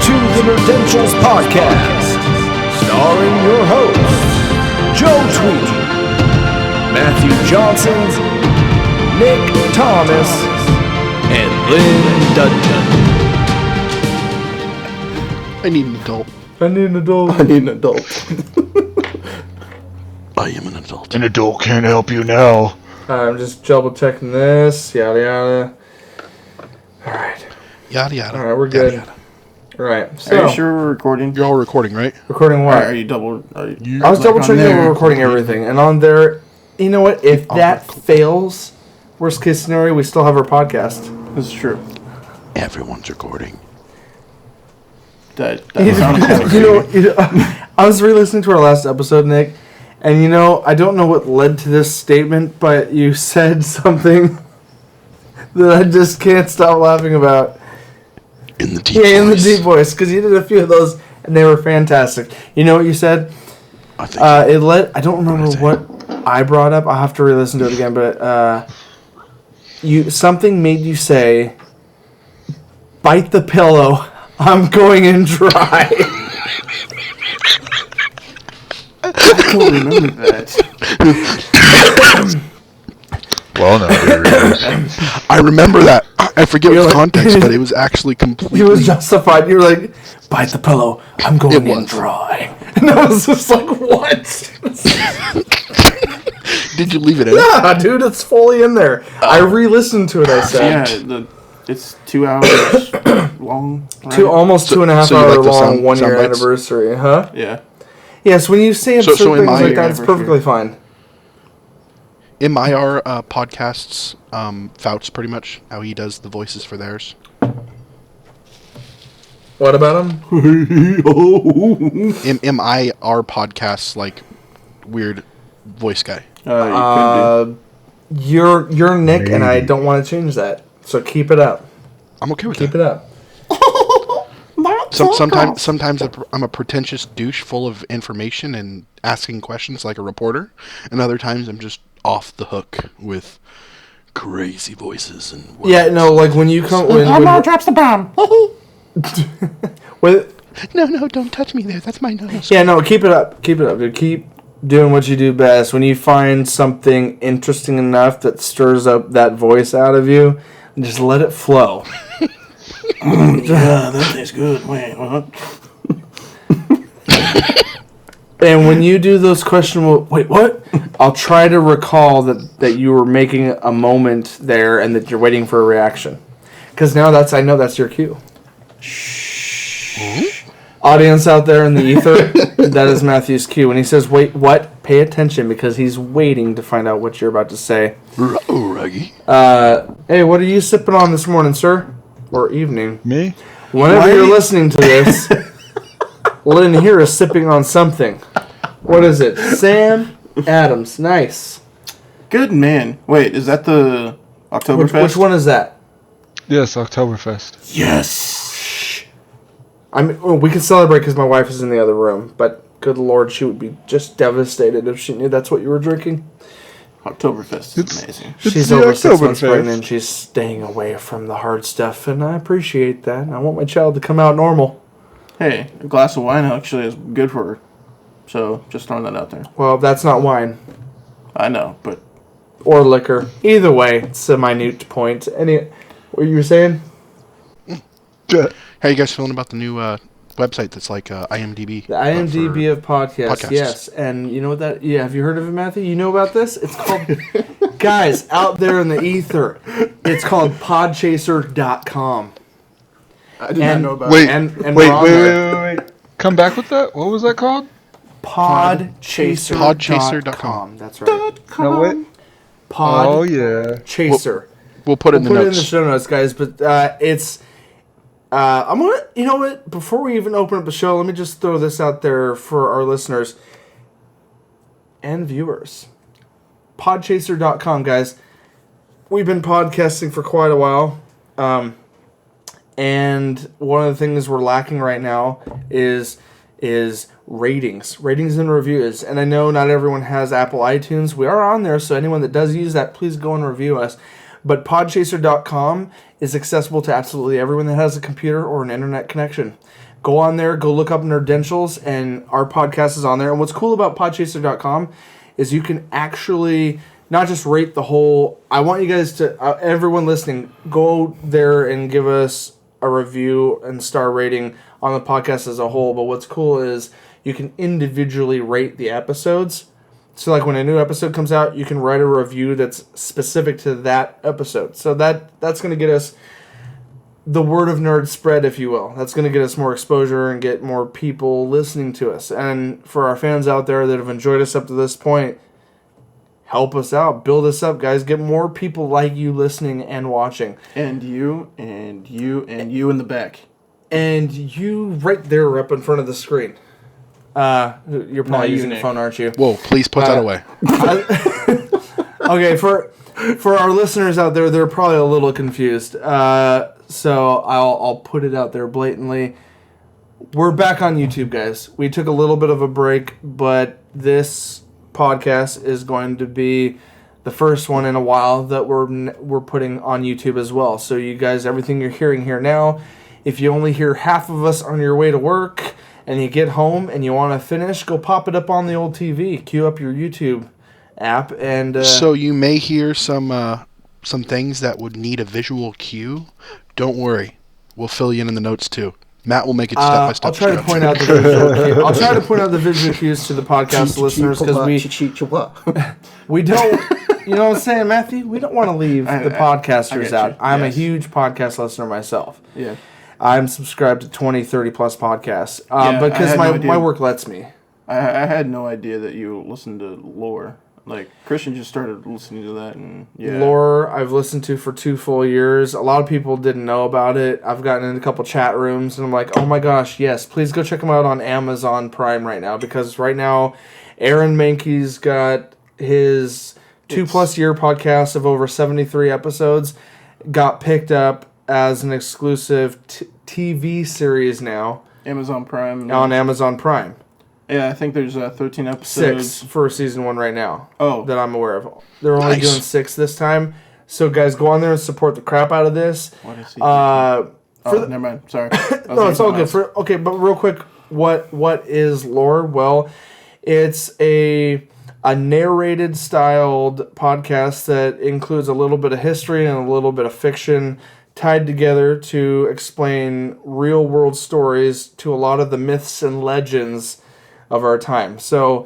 to the Nerdentials podcast, starring your hosts, Joe Tweedy, Matthew Johnson, Nick Thomas, and Lynn Dudton. I need an adult. I need an adult. I need an adult. I am an adult. An adult can't help you now. I'm just double checking this. Yada yada. Alright. Yada yada. Alright, we're good. Yada, yada. Alright. So, Are you sure we're recording? You're all recording, right? recording what? Are you double? I was double checking that we're recording everything. And on there, you know what? If that fails, worst case scenario, we still have our podcast. This is true. Everyone's recording. That sounded you know, I was re-listening to our last episode, Nick, and you know, I don't know what led to this statement, but you said something that I just can't stop laughing about. In the deep voice. In the deep voice, because you did a few of those, and they were fantastic. You know what you said? I think I don't remember what I brought up. I'll have to re-listen to it again, but something made you say, "Bite the pillow. I'm going in dry." I don't remember that. Well, no, there it is. I remember that. I forget the context, but it was actually completely. It was justified. You were like, "Bite the pillow. I'm going in dry." And I was just like, "What?" Did you leave it in? Yeah, dude, it's fully in there. I re-listened to it. I said, Yeah, it's 2 hours long. Right? almost 2.5 so you hour like the long sound 1 year bites? anniversary, huh? Yeah. Yes, when you say absurd so in things my like that, it's perfectly fine. In my podcasts, Fouts pretty much how he does the voices for theirs. What about him? In our podcasts, like weird voice guy. You You're Nick, and I don't want to change that. So keep it up. I'm okay with Keep that. it up. Sometimes I'm a pretentious douche full of information and asking questions like a reporter, and other times I'm just off the hook with crazy voices and words. Yeah, no, like when you come when drops the bomb. No, don't touch me there. That's my nose. yeah, no, keep it up. Keep it up. Dude. Keep doing what you do best. When you find something interesting enough that stirs up that voice out of you, just let it flow. Yeah, that tastes good. Wait, what? And when you do those questionable, wait, what? I'll try to recall that you were making a moment there and that you're waiting for a reaction. Because now I know that's your cue. Shh. Audience out there in the ether, that is Matthew's cue. When he says, wait, what? Pay attention because he's waiting to find out what you're about to say. Ruggy. Hey, what are you sipping on this morning, sir? Or evening? Me? Whenever you're listening to this, Lynn here is sipping on something. What is it? Sam Adams. Nice. Good man. Wait, is that the Oktoberfest? Which one is that? Yes, Oktoberfest. Yes. I mean, we can celebrate because my wife is in the other room, but good lord, she would be just devastated if she knew that's what you were drinking. Oktoberfest is amazing. She's over 6 months pregnant. She's staying away from the hard stuff, and I appreciate that. And I want my child to come out normal. Hey, a glass of wine actually is good for her. So, just throwing that out there. Well, that's not wine. I know, but... Or liquor. Either way, it's a minute point. What you were saying? How you guys feeling about the new website that's like IMDb? The IMDb of podcasts, yes. And you know what that... Yeah, have you heard of it, Matthew? You know about this? It's called... guys, out there in the ether, it's called podchaser.com. I did not know about wait, it. And Wait. Come back with that? What was that called? Podchaser.com. That's right. No, wait. Podchaser. We'll put it in the Put it in notes. the show notes, guys. But it's... I'm going to... You know what? Before we even open up the show, let me just throw this out there for our listeners and viewers. Podchaser.com, guys. We've been podcasting for quite a while. And one of the things we're lacking right now is ratings and reviews. And I know not everyone has Apple iTunes. We are on there, so anyone that does use that, please go and review us. But podchaser.com is accessible to absolutely everyone that has a computer or an internet connection. go on there, go look up Nerdentials, and our podcast is on there. And what's cool about podchaser.com is you can actually not just rate the whole. I want you guys to, everyone listening, go there and give us a review and star rating on the podcast as a whole. But what's cool is you can individually rate the episodes. So like when a new episode comes out, you can write a review that's specific to that episode. So that's going to get us the word of nerd spread, if you will. That's going to get us more exposure and get more people listening to us. And for our fans out there that have enjoyed us up to this point, help us out. Build us up, guys. Get more people like you listening and watching. And you, and you, and you in the back. And you right there up in front of the screen. You're probably using your phone, aren't you? Whoa, please put that away. Okay, for our listeners out there, they're probably a little confused. So I'll put it out there blatantly. We're back on YouTube, guys. We took a little bit of a break, but this podcast is going to be the first one in a while that we're putting on YouTube as well. So you guys, everything you're hearing here now, if you only hear half of us on your way to work and you get home and you want to finish, go pop it up on the old TV. Cue up your YouTube app and... So you may hear some things that would need a visual cue. Don't worry. We'll fill you in the notes too. Matt will make it step by step. I'll try to point out the visual cues. I'll try to point out the visual cues to the podcast listeners because we don't... You know what I'm saying, Matthew? We don't want to leave the podcasters out. I'm a huge podcast listener myself. Yeah. I'm subscribed to 20, 30 plus podcasts because my work lets me. I had no idea that you listened to lore. Like, Christian just started listening to that, and Lore I've listened to for 2 full years. A lot of people didn't know about it. I've gotten in a couple chat rooms, and I'm like, oh my gosh, yes, please go check them out on Amazon Prime right now, because right now, Aaron Mankey's got his 2+ year podcast of over 73 episodes, got picked up as an exclusive TV series now. Amazon Prime. On Amazon Prime. Yeah, I think there's 13 episodes. 6 for season 1 right now. Oh. That I'm aware of. They're only doing 6 this time. So, guys, go on there and support the crap out of this. What is he? Never mind. Sorry. No, it's all good. Okay, but real quick, what is lore? Well, it's a narrated styled podcast that includes a little bit of history and a little bit of fiction tied together to explain real world stories to a lot of the myths and legends of our time. So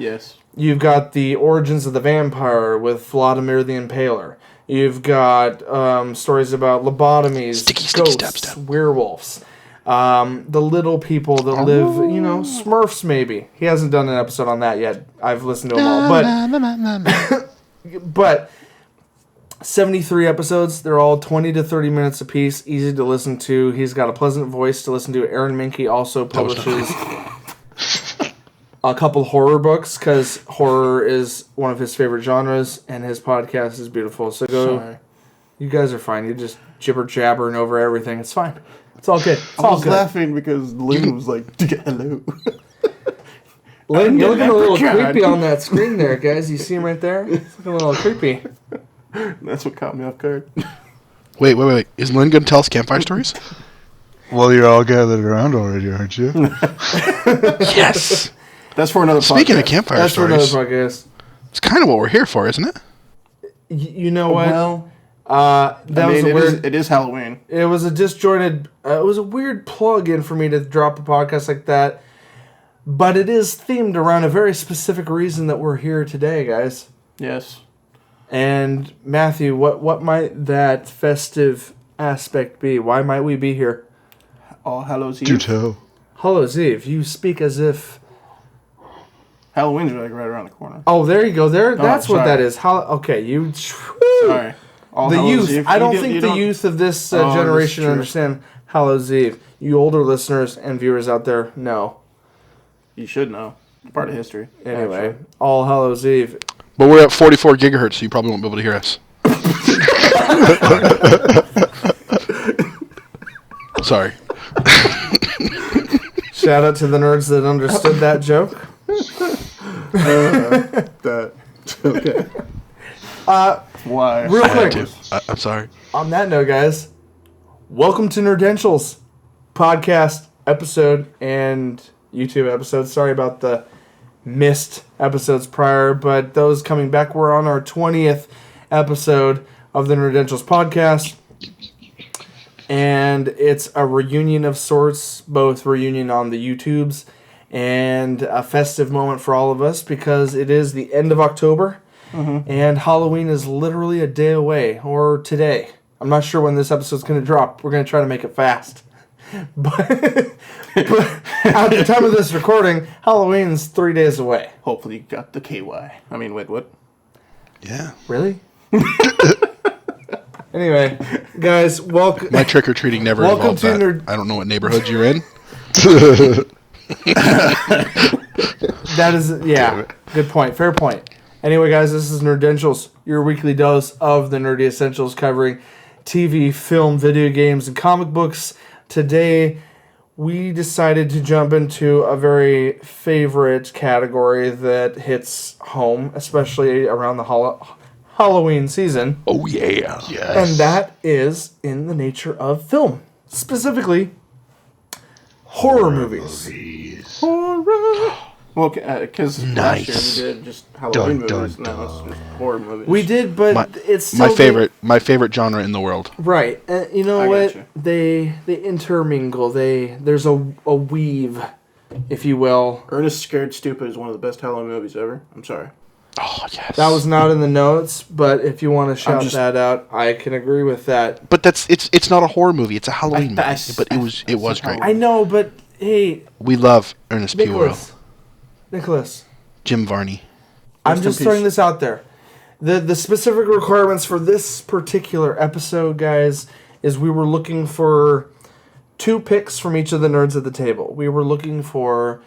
you've got the origins of the vampire with Vladimir the Impaler. You've got stories about lobotomies, ghosts, werewolves, the little people that live, Smurfs maybe. He hasn't done an episode on that yet. I've listened to them all. But 73 episodes. They're all 20 to 30 minutes apiece. Easy to listen to. He's got a pleasant voice to listen to. Aaron Mankey also publishes a couple horror books because horror is one of his favorite genres, and his podcast is beautiful. So go. Sorry. You guys are fine. You're just jibber jabbering over everything. It's fine. It's all good. It's I was laughing because Lynn was like, hello. Lynn, you're looking a little creepy on that screen there, guys. You see him right there? It's looking a little creepy. That's what caught me off guard. Wait. Is Lynn going to tell us campfire stories? Well, you're all gathered around already, aren't you? Yes! That's for another podcast. Speaking of campfire stories. That's for another podcast. It's kind of what we're here for, isn't it? You know what? Well, it is Halloween. It was a disjointed... it was a weird plug-in for me to drop a podcast like that. But it is themed around a very specific reason that we're here today, guys. Yes. And Matthew, what might that festive aspect be? Why might we be here? All Hallows Eve. Do tell. Hallows Eve. You speak as if Halloween's like right around the corner. Oh, there you go. That's what sorry. that is. Okay, you. Sorry. All the Hallows youth. Eve. I don't think the youth of this generation understand Hallows Eve. You older listeners and viewers out there know. You should know. Part of history. Anyway, All Hallows Eve. But we're at 44 gigahertz, so you probably won't be able to hear us. Sorry. Shout out to the nerds that understood that joke. Okay. Why? Real quick. I'm sorry. On that note, guys, welcome to Nerdentials podcast episode and YouTube episode. Sorry about the missed episodes prior, but those coming back. We're on our 20th episode of the Nerdentials podcast. And it's a reunion of sorts, both reunion on the YouTubes and a festive moment for all of us because it is the end of October and Halloween is literally a day away, or today. I'm not sure when this episode's going to drop. We're going to try to make it fast. But at the time of this recording, Halloween's 3 days away. Hopefully you got the KY. I mean, wait, what? Yeah. Really? Anyway, guys, welcome. My trick-or-treating never Welcome involved to that. I don't know what neighborhood you're in. That is, yeah, good point. Fair point. Anyway, guys, this is Nerdentials, your weekly dose of the nerdy essentials covering TV, film, video games, and comic books. Today, we decided to jump into a very favorite category that hits home, especially around the Halloween season. Oh, yeah. Yes. And that is in the nature of film. Specifically, horror movies. Horror. Well, because last year we did just Halloween movies. Now it's just horror movies. We did, but it's still my favorite genre in the world. Right. You know I what? gotcha. They intermingle. There's a weave, if you will. Ernest Scared Stupid is one of the best Halloween movies ever. I'm sorry. Oh, yes. That was not in the notes, but if you want to shout that out, I can agree with that. But it's not a horror movie. It's a Halloween movie. But it was great. I know, but hey, We love Ernest P. Worrell. Nicholas. Jim Varney. I'm just throwing this out there. The specific requirements for this particular episode, guys, is we were looking for 2 picks from each of the nerds at the table. We were looking for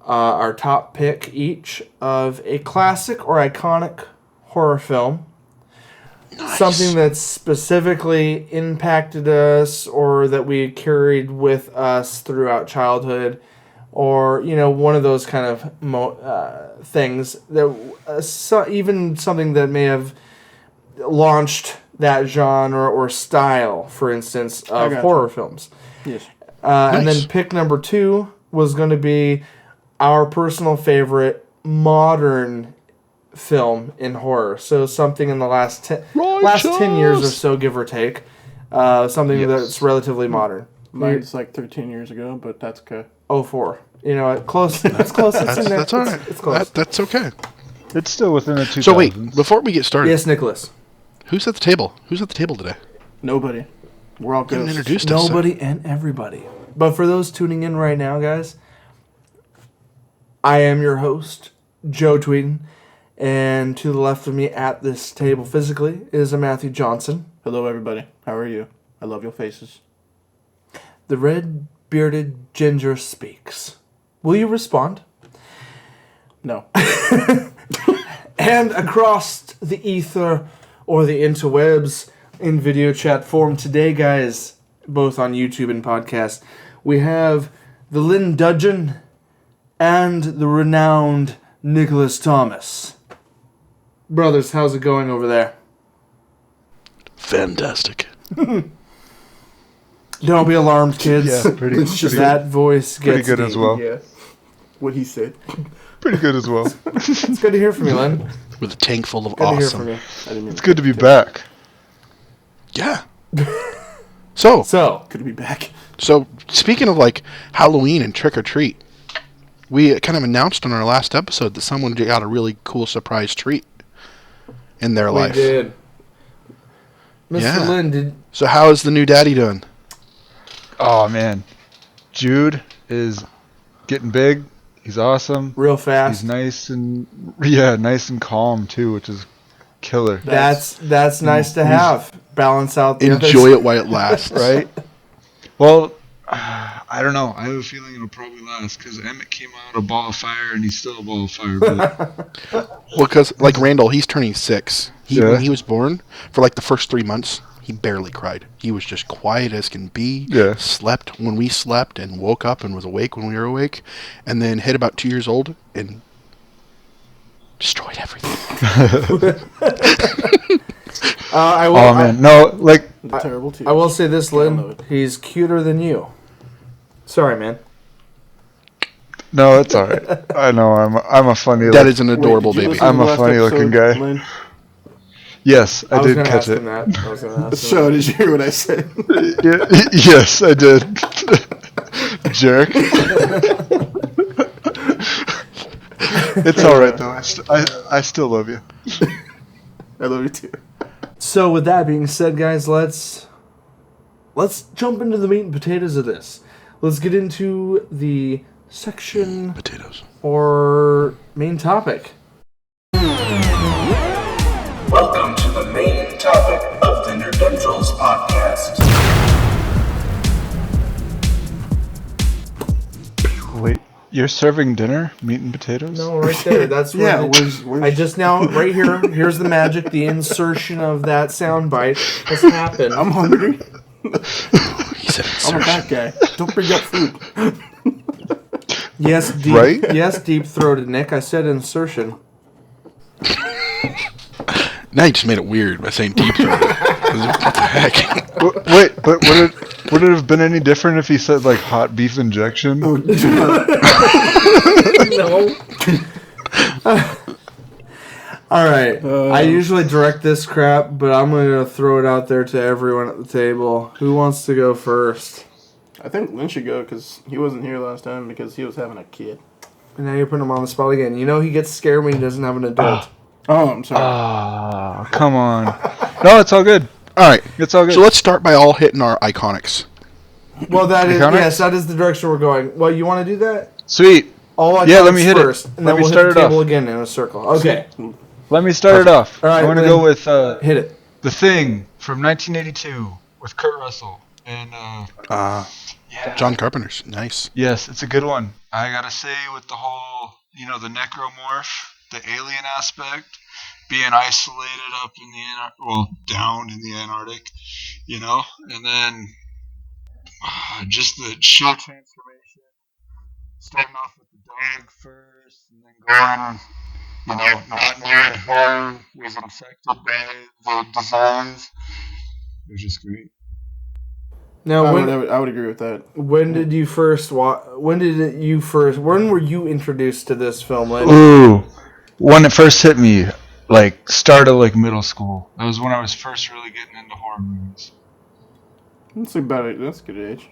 our top pick each of a classic or iconic horror film. Nice. Something that specifically impacted us or that we carried with us throughout childhood. Or, one of those kind of things that even something that may have launched that genre or style, for instance, of horror films. Yes. And then pick number 2 was going to be our personal favorite modern film in horror. So something in the last 10 years or so, give or take. Something that's relatively modern. Mine's like 13 years ago, but that's okay. 04. Close. It's close. It's in there. That's all right. It's close. That's okay. It's still within the 2000s. So wait, before we get started, Yes, Nicholas. who's at the table? Who's at the table today? Nobody. We're all You haven't ghosts. introduced us. Nobody and everybody. But for those tuning in right now, guys, I am your host, Joe Tweeden, and to the left of me at this table physically is a Matthew Johnson. Hello, everybody. How are you? I love your faces. The red-bearded ginger speaks. Will you respond? No. And across the ether or the interwebs in video chat form today, guys, both on YouTube and podcast, we have the Lynn Dudgeon and the renowned Nicholas Thomas. Brothers, how's it going over there? Fantastic. Don't be alarmed, kids. Yeah, pretty That voice gets good deep. as well. Yes. What he said. Pretty good as well. It's good to hear from you, Lynn. With a tank full of Good to hear from awesome. you. I didn't even It's good to be back. Yeah. So Good to be back. speaking of like Halloween and trick or treat, we kind of announced on our last episode that someone got a really cool surprise treat in their life. We did. Mr. Yeah. Lynn, So how is the new daddy doing? Oh, man. Jude is getting big. He's awesome. real fast. He's nice and calm, too, which is killer. That's nice to have. Balance out the Enjoy it while it lasts. Right? Well, I don't know. I have a feeling it'll probably last because Emmett came out a ball of fire and he's still a ball of fire. But Well, because like Randall, he's turning 6. Yeah. When he was born, for like the first 3 months, he barely cried. He was just quiet as can be. Yeah. Slept when we slept and woke up and was awake when we were awake. And then hit about 2 years old and destroyed everything. I will, oh man, no, like Terrible too. I will say this, love Lynn. it. He's cuter than you. Sorry, man. No, it's all right. I know I'm a funny. That is an adorable Wait, did you baby. listen to I'm the a last funny-looking episode, guy. Lynn? Yes, I was did gonna catch ask it. him that. I was gonna ask him So, did you hear what I said? Yes, I did. Jerk. It's all right though. I still love you. I love you too. So with that being said, guys, let's jump into the meat and potatoes of this. Let's get into the section Potatoes. or main topic. Welcome to the main topic of the Nerdentials podcast. Wait, you're serving dinner? Meat and potatoes? No, right there. That's where Yeah, where's I just now right here. Here's the magic. The insertion of that sound bite has happened. I'm hungry. He said I'm a insertion. fat guy. Don't bring up food. Yes, deep. Right? Yes, deep-throated Nick. I said insertion. Now you just made it weird by saying deep throat. What the heck? Wait, but would it have been any different if he said like hot beef injection? Oh, No. All right. I usually direct this crap, but I'm going to throw it out there to everyone at the table. Who wants to go first? I think Lynn should go because he wasn't here last time because he was having a kid. And now you're putting him on the spot again. You know he gets scared when he doesn't have an adult. Oh, I'm sorry. Ah, come on. No, it's all good. All right. It's all good. So let's start by all hitting our iconics. Well, that is Iconics? yes, that is the direction we're going. Well, you want to do that? Sweet. All iconics Yeah, let me hit it. first, and Let then me we'll start hit it the table off. again in a circle. Okay, Let me start it off. All right, I want to then. go with hit it. The Thing from 1982 with Kurt Russell. And John Carpenter's. Nice. yes, it's a good one. I gotta say, with the whole, the necromorph, the alien aspect, being isolated up in the down in the Antarctic, and then just the show transformation, starting off with the dog first, and then going, not knowing how he was infected by the disease. It was just great. Now, I would agree with that. when did you first watch? When were you introduced to this film, Lynn? Ooh, when it first hit me, start of middle school. That was when I was first really getting into horror movies. That's about it. That's a good age.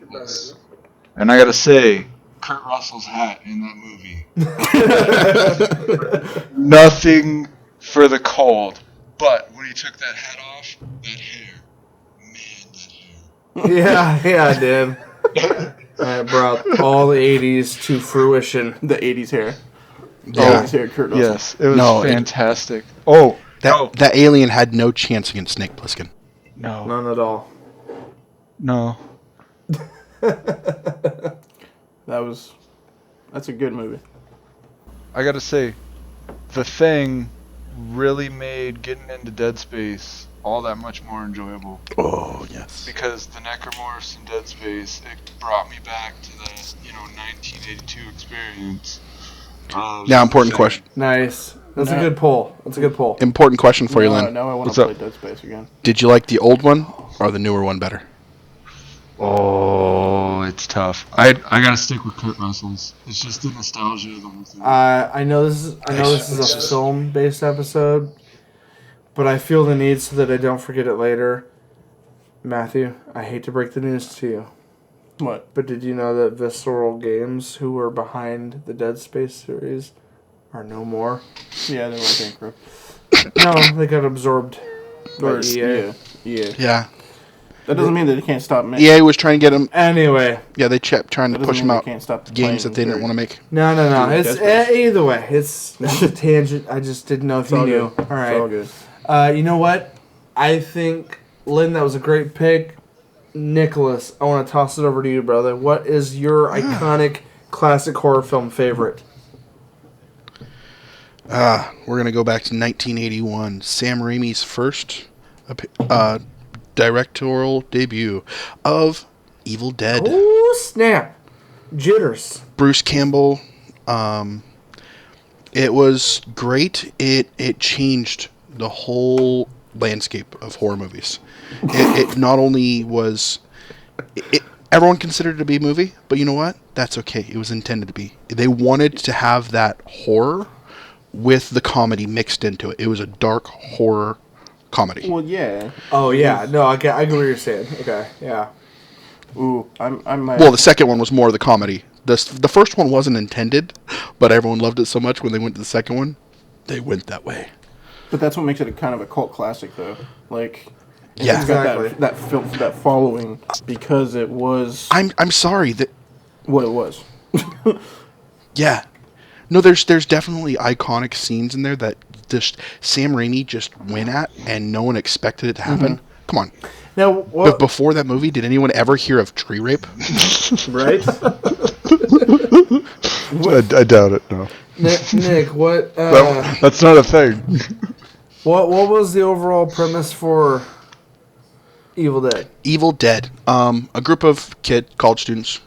And I gotta say, Kurt Russell's hat in that movie. Nothing for the cold, but when he took that hat off, that hair, man, that hair. Yeah, I did. I brought all the '80s to fruition. The 80s hair. Yeah. 80s hair, Kurt Russell. Yes, it was No, fantastic. That alien had no chance against Snake Plissken. No, None at all. no. That's a good movie. I gotta say, The Thing really made getting into Dead Space all that much more enjoyable. Oh, yes. Because the necromorphs in Dead Space, it brought me back to the 1982 experience. Now, important question. Nice. That's a good pull. Important question for you, Lynn. Now I want What's to play up? Dead Space again. Did you like the old one or the newer one better? Oh, it's tough. I gotta stick with Kurt Russell's. It's just the nostalgia of the whole thing. I know this is a film-based episode, but I feel the need so that I don't forget it later. Matthew, I hate to break the news to you, What? but did you know that Visceral Games, who were behind the Dead Space series, are no more? Yeah, they went bankrupt. No, they got absorbed by Or EA. Yeah. Yeah. That doesn't mean that they can't stop making. EA was trying to get him. Anyway, Yeah, they kept trying to That doesn't push mean him they out can't stop games that they playing didn't want to make. no. Dude, It's Dead Space. either way. It's a tangent. I just didn't know if you all knew. good. All right. It's all good. You know what? I think, Lynn, that was a great pick. Nicholas, I want to toss it over to you, brother. What is your iconic classic horror film favorite? We're going to go back to 1981. Sam Raimi's first directorial debut of Evil Dead. Oh, snap. Jitters. Bruce Campbell. It was great. It changed the whole landscape of horror movies. It not only was... Everyone considered it to be a movie, but you know what? That's okay. It was intended to be. They wanted to have that horror with the comedy mixed into it. It was a dark horror comedy. Well, yeah. Oh yeah, no, I get what you're saying. Okay, yeah. Ooh, I'm Well, the second one was more the comedy. The first one wasn't intended, but everyone loved it so much when they went to the second one, they went that way. But that's what makes it a kind of a cult classic, though. Like, Yeah. it's got Exactly. that following because it was I'm sorry that. what it was. Yeah. No, there's definitely iconic scenes in there that just Sam Raimi just went at, and no one expected it to happen. Come on. Now, But what? before that movie, did anyone ever hear of tree rape? Right? I doubt it. No, Nick, what? that's not a thing. What was the overall premise for Evil Dead? Evil Dead. A group of college students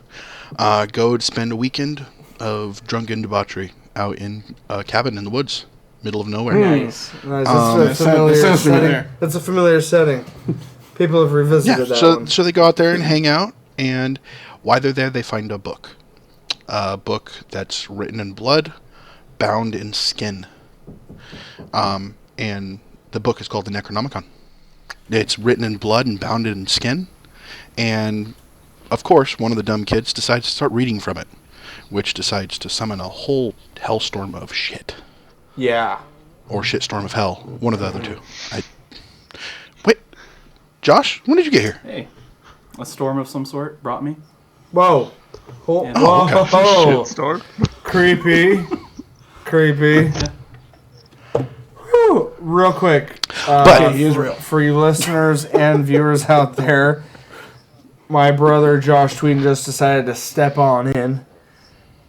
go to spend a weekend of drunken debauchery out in a cabin in the woods, middle of nowhere. Nice. That's a familiar that sounds setting. familiar. That's a familiar setting. People have Yeah, revisited that so one. so they go out there and hang out, and while they're there, they find a book that's written in blood, bound in skin, and the book is called the Necronomicon. It's written in blood and bound in skin, and of course, one of the dumb kids decides to start reading from it, which decides to summon a whole hellstorm of shit. Yeah. Or shitstorm of hell. One of the other two. Wait, Josh, when did you get here? Hey, a storm of some sort brought me. Whoa. Yeah. Whoa. Oh, Shitstorm. Creepy. Creepy. Whew. Real quick. But- He is real. For you listeners and viewers out there, my brother Josh Tweeden just decided to step on in.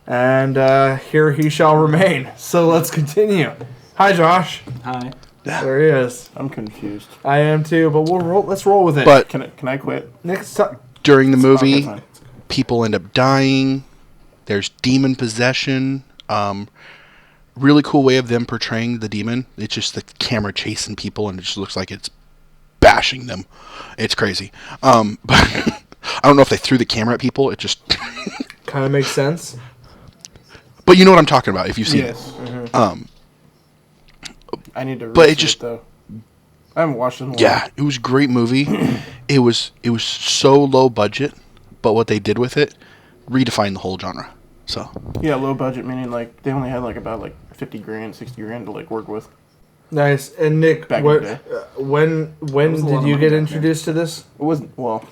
And here he shall remain. So let's continue. Hi, Josh. Hi. There he is. I'm confused. I am too, but let's roll with it. But Can I quit? next time. during the movie, Okay, fine. people end up dying. There's demon possession. Really cool way of them portraying the demon. It's just the camera chasing people, and it just looks like it's bashing them. It's crazy. But I don't know if they threw the camera at people. It just. Kind of makes sense. But you know what I'm talking about if you've seen Yes. it. I need to. But it research just- though. I haven't watched it in a while. Yeah, it was a great movie. It was so low budget, but what they did with it redefined the whole genre. So Yeah, low budget meaning like they only had like about like 50 grand, 60 grand to like work with. Nice. And Nick, Back in what? the day. When was a lot did of you money get back then. introduced to this? It wasn't well.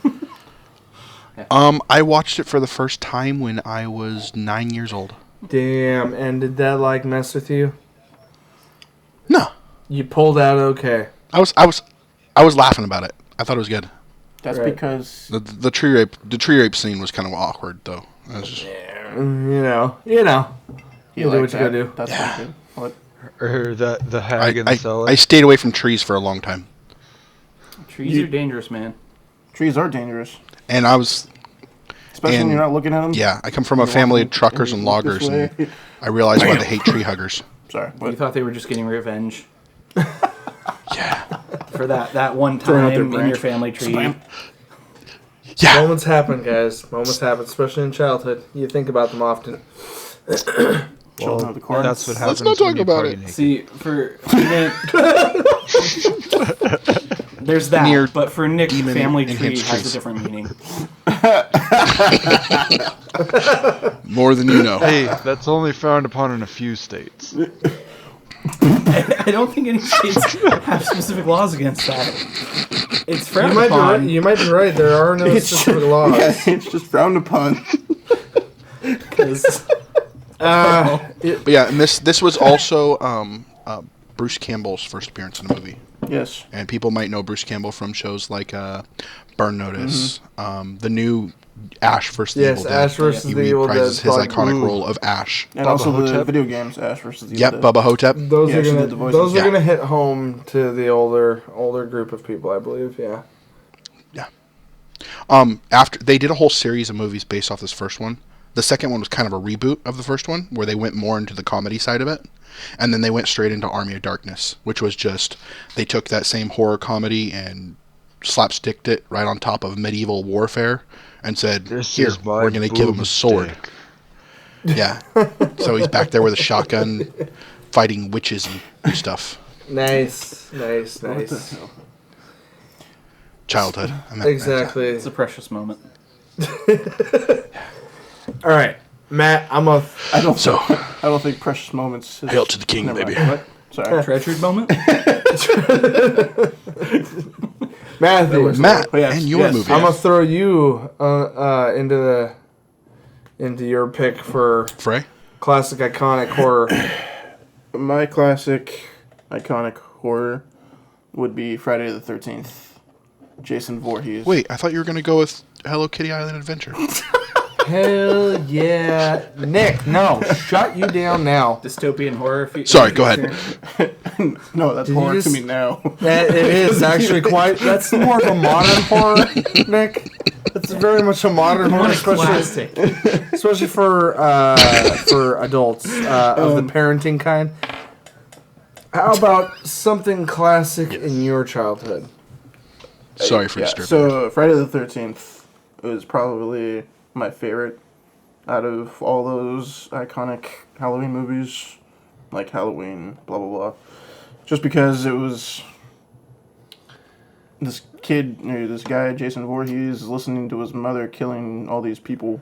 I watched it for the first time when I was 9 years old. Damn. And did that like mess with you? No, You pulled out okay. I was laughing about it. I thought it was good. That's Right. because The tree rape scene was kind of awkward though. It was just- You know. he You do liked what you that. gotta do. That's Yeah. good. What? Or the hag in the cellar. I stayed away from trees for a long time, Trees are dangerous, man. Trees are dangerous, and I was especially when And- you're not looking at them. yeah. I come from a You're family of walking truckers and and you look loggers, this and way. I realized why they hate tree huggers. Sorry. You What? thought they were just getting revenge Yeah, for that one Throwing out time their in your branch. family tree. Spam. yeah. Moments happen, guys. Moments happen, especially in childhood. You think about them often. Children of the corn. That's what happens. not talk when you about party it. naked. See, there's that, Near but for Nick, demon family and tree hipsters. has a different meaning. More than you know. Hey, that's only found upon in a few states. I don't think any states have specific laws against that. It's You frowned might be right. upon. You might be right. There are no specific laws. Yeah, it's just frowned upon. 'cause- But yeah, and this was also Bruce Campbell's first appearance in a movie. Yes. And people might know Bruce Campbell from shows like Burn Notice, the new Ash vs. the Yes, Evil Ash Dead. versus He the Evil Dead. reprises his Like, iconic role of Ash. And Bubba also the Hotep? video games, Ash versus the Yep, Evil Dead. Bubba Hotep. Those Yeah, are she gonna did the voices. those are Yeah. gonna hit home to the older group of people, I believe. Yeah. After they did a whole series of movies based off this first one. The second one was kind of a reboot of the first one, where they went more into the comedy side of it, and then they went straight into Army of Darkness, which was just they took that same horror comedy and slapsticked it right on top of medieval warfare and said, This "Here, is my we're going to give him a sword." boomstick. Yeah. So he's back there with a shotgun fighting witches and stuff. Nice. What the hell? Childhood. Exactly. It's a precious moment. All right, Matt. I don't think Precious Moments. Is, Hail to the king, never baby. mind. What? Sorry. Treasured moment? Matthew. Matt, Yes, and your yes. movie. I'm gonna throw you into your pick for Frey? classic iconic horror. My classic, iconic horror would be Friday the 13th. Jason Voorhees. Wait, I thought you were going to go with Hello Kitty Island Adventure. Hell yeah, Nick! No, shut you down now. Dystopian horror. Sorry, go ahead. No, that's Did you horror just- to me now. It is actually quite. That's more of a modern horror, Nick. It's very much a modern horror, Classic. especially for adults of the parenting kind. How about something classic in your childhood? Sorry for Yeah, disturbing. so Friday the 13th is probably my favorite out of all those iconic Halloween movies, like Halloween, blah, blah, blah. Just because it was this guy, Jason Voorhees, listening to his mother killing all these people.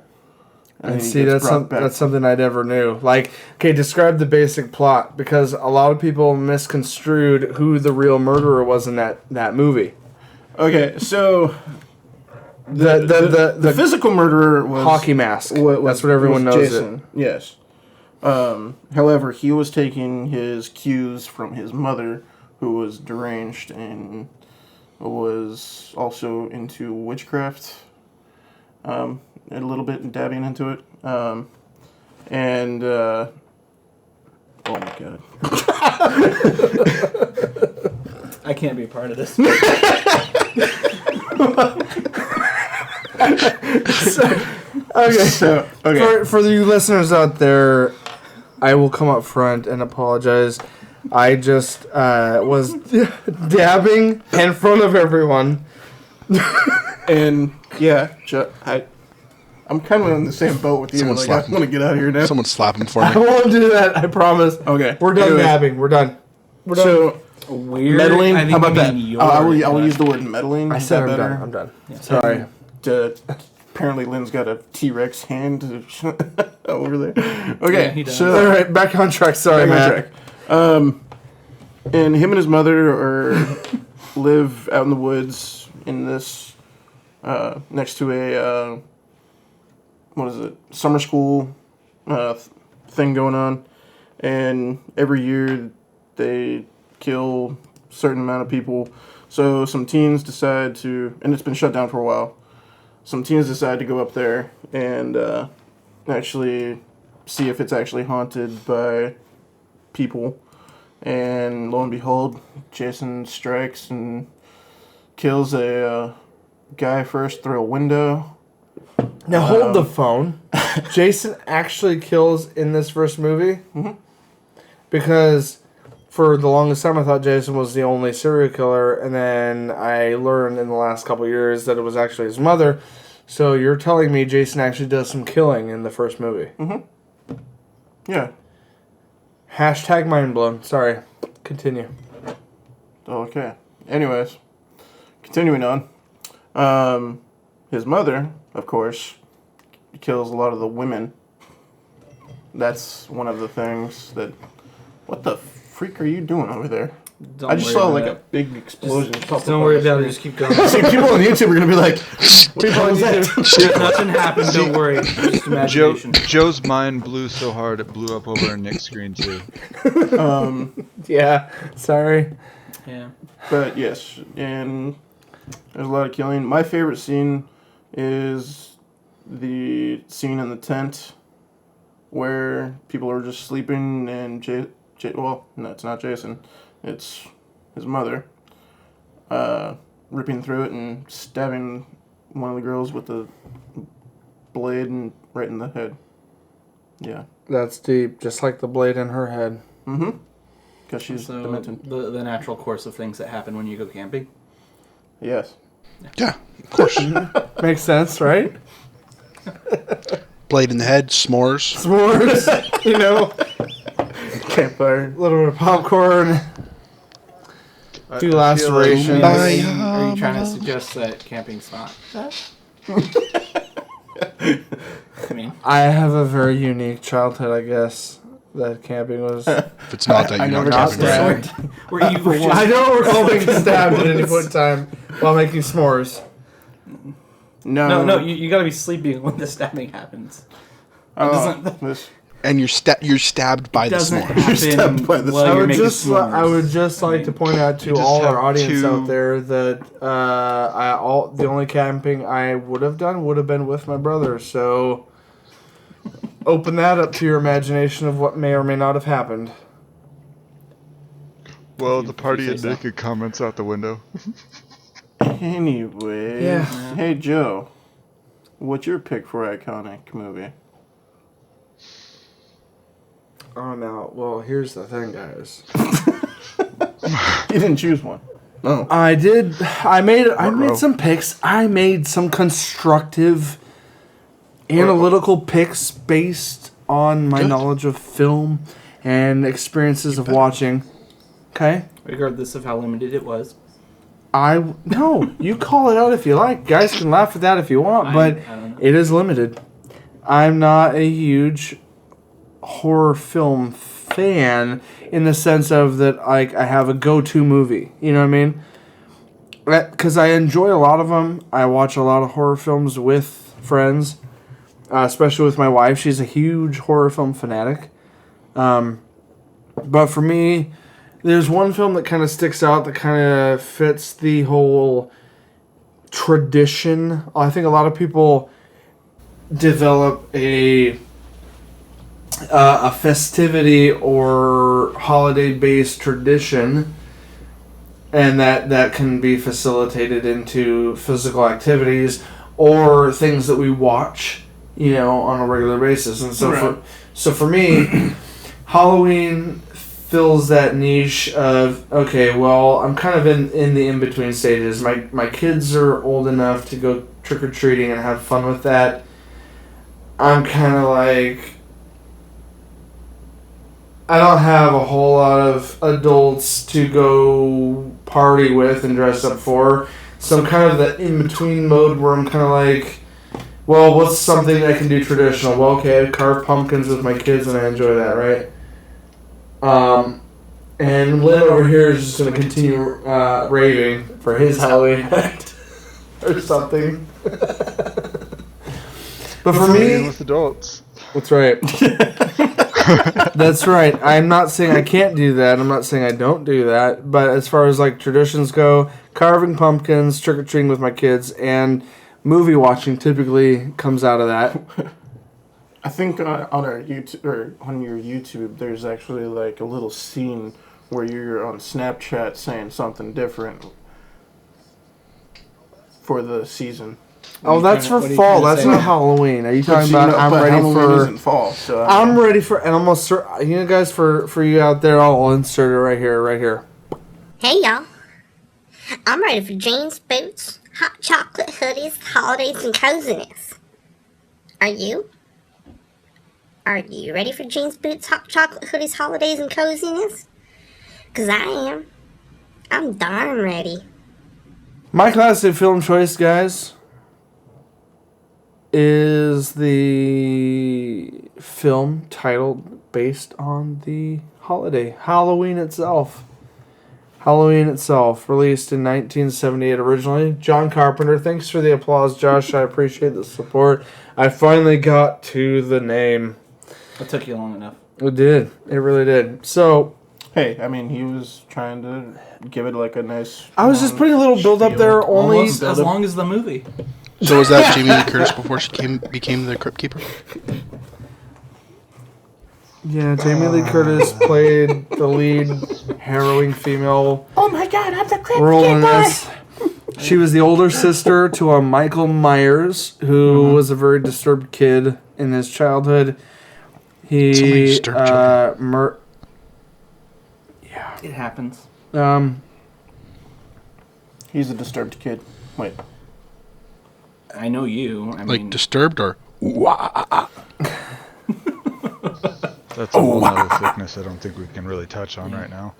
And then he see, gets brought back. that's something I never knew. Like, okay, describe the basic plot, because a lot of people misconstrued who the real murderer was in that movie. Okay, so The the physical murderer was hockey mask. was- That's what everyone was knows. Jason. Yes. However, he was taking his cues from his mother, who was deranged and was also into witchcraft. A little bit dabbing into it. And oh my god. I can't be a part of this. Okay. For you listeners out there, I will come up front and apologize. I just was dabbing in front of everyone. And yeah, I'm kind of in the same boat with you. Someone Like, slap I him. want to get out of here now. Someone slap him for I me. won't do that. I promise. Okay. We're done Anyways, dabbing. We're done. So Weird. meddling. I think How about you that? mean your- I will use the word meddling. I Is said that I'm better? done. I'm done. Sorry. Apparently, Lynn's got a T-Rex hand over there. Okay, Yeah, he does. so All right, back on track. Sorry, back on Matt. track. And him and his mother live out in the woods in this next to a what is it? Summer school thing going on, and every year they kill a certain amount of people. So some teens decide to, and it's been shut down for a while. Some teens decide to go up there and actually see if it's actually haunted by people. And lo and behold, Jason strikes and kills a guy first through a window. Now hold the phone. Jason actually kills in this first movie? Mm-hmm. Because for the longest time I thought Jason was the only serial killer, and then I learned in the last couple of years that it was actually his mother. So you're telling me Jason actually does some killing in the first movie? Mm-hmm. Yeah. Hashtag mind blown. Sorry. Continue. Okay. Anyways, continuing on. His mother, of course, kills a lot of the women. That's one of the things that... What the freak are you doing over there? Don't I just worry saw about like it. a big explosion. Don't worry about it. Just keep going. See, people on YouTube are going to be like, what the hell is that? Nothing happened. Don't worry. Just imagination. Joe's mind blew so hard it blew up over in Nick's screen too. Yeah. Sorry. Yeah. But yes, and there's a lot of killing. My favorite scene is the scene in the tent where people are just sleeping and well, no, it's not Jason. It's his mother ripping through it and stabbing one of the girls with the blade and right in the head. Yeah. That's deep. Just like the blade in her head. Mm-hmm. Because she's So demented. the natural course of things that happen when you go camping. Yes. Yeah, of course. Makes sense, right? Blade in the head, s'mores. S'mores, you know, Campfire. a little bit of popcorn, few laceration. Are you trying to suggest that camping's not that? I mean, I have a very unique childhood, I guess. That camping was. If it's not that, I you're never not got camping. stabbed. where you were I just, don't recall being stabbed at any point in time while making s'mores. no, you got to be sleeping when the stabbing happens. This, And you're stabbed by the Doesn't s'mores. happen stabbed by the while I you're would making just, I s'mores. would just like to point out to just all our have audience two- out there that the only camping I would have done would have been with my brother. So open that up to your imagination of what may or may not have happened. Well, the party say and so. naked comments out the window. anyway. Yeah. Hey, Joe. What's your pick for iconic movie? Oh no! Well, here's the thing, guys. You didn't choose one. No. I did. I made row? some picks. I made some constructive, analytical picks based on my Good. knowledge of film and experiences of watching. Okay. Regardless of how limited it was. No, you call it out if you like. Guys can laugh at that if you want, but I don't know. it is limited. I'm not a huge horror film fan in the sense of that, like, I have a go-to movie. You know what I mean? Because I enjoy a lot of them. I watch a lot of horror films with friends, especially with my wife. She's a huge horror film fanatic. But for me, there's one film that kind of sticks out that kind of fits the whole tradition. I think a lot of people develop a festivity or holiday-based tradition, and that can be facilitated into physical activities or things that we watch, you know, on a regular basis. And so for me, Halloween fills that niche of, okay, well, I'm kind of in the in-between stages. My kids are old enough to go trick-or-treating and have fun with that. I'm kind of like, I don't have a whole lot of adults to go party with and dress up for. So I'm kind of the in-between mode where I'm kind of like, well, what's something I can do traditional? Well, okay, I carve pumpkins with my kids and I enjoy that, right? And Lynn over here is just going to continue raving for his Halloween act or something. But for Playing me, with adults. that's right. That's right. I'm not saying I can't do that. I'm not saying I don't do that. But as far as like traditions go, carving pumpkins, trick or treating with my kids, and movie watching typically comes out of that. I think on our YouTube or on your YouTube, there's actually like a little scene where you're on Snapchat saying something different for the season. Oh, that's for what are you fall. trying to That's say? not Halloween. Are you But talking you about? know, I'm but ready Halloween for. isn't fall, so I don't I'm know. ready for, and almost, you know, guys, for you out there, I'll insert it right here. Hey y'all, I'm ready for jeans, boots, hot chocolate, hoodies, holidays, and coziness. Are you? Are you ready for jeans, boots, hot chocolate, hoodies, holidays, and coziness? 'Cause I am. I'm darn ready. My classic film choice, guys, is the film titled based on the holiday, Halloween itself. Halloween itself, released in 1978 originally. John Carpenter, thanks for the applause, Josh. I appreciate the support. I finally got to the name. It took you long enough. It did. It really did. So, Hey, I mean, he was trying to give it like a nice. I was just putting a little build up there. Only Almost as long as the movie. So was that Jamie Lee Curtis before she became the Crypt Keeper? yeah, Jamie Lee Curtis played the lead harrowing female. Oh my god, I'm the Crypt Role in this. She was the older sister to a Michael Myers, who was a very disturbed kid in his childhood. So many He disturbed children. It happens. He's a disturbed kid. Wait. I know you. I Like mean, Disturbed or That's a whole other thickness I don't think we can really touch on right now.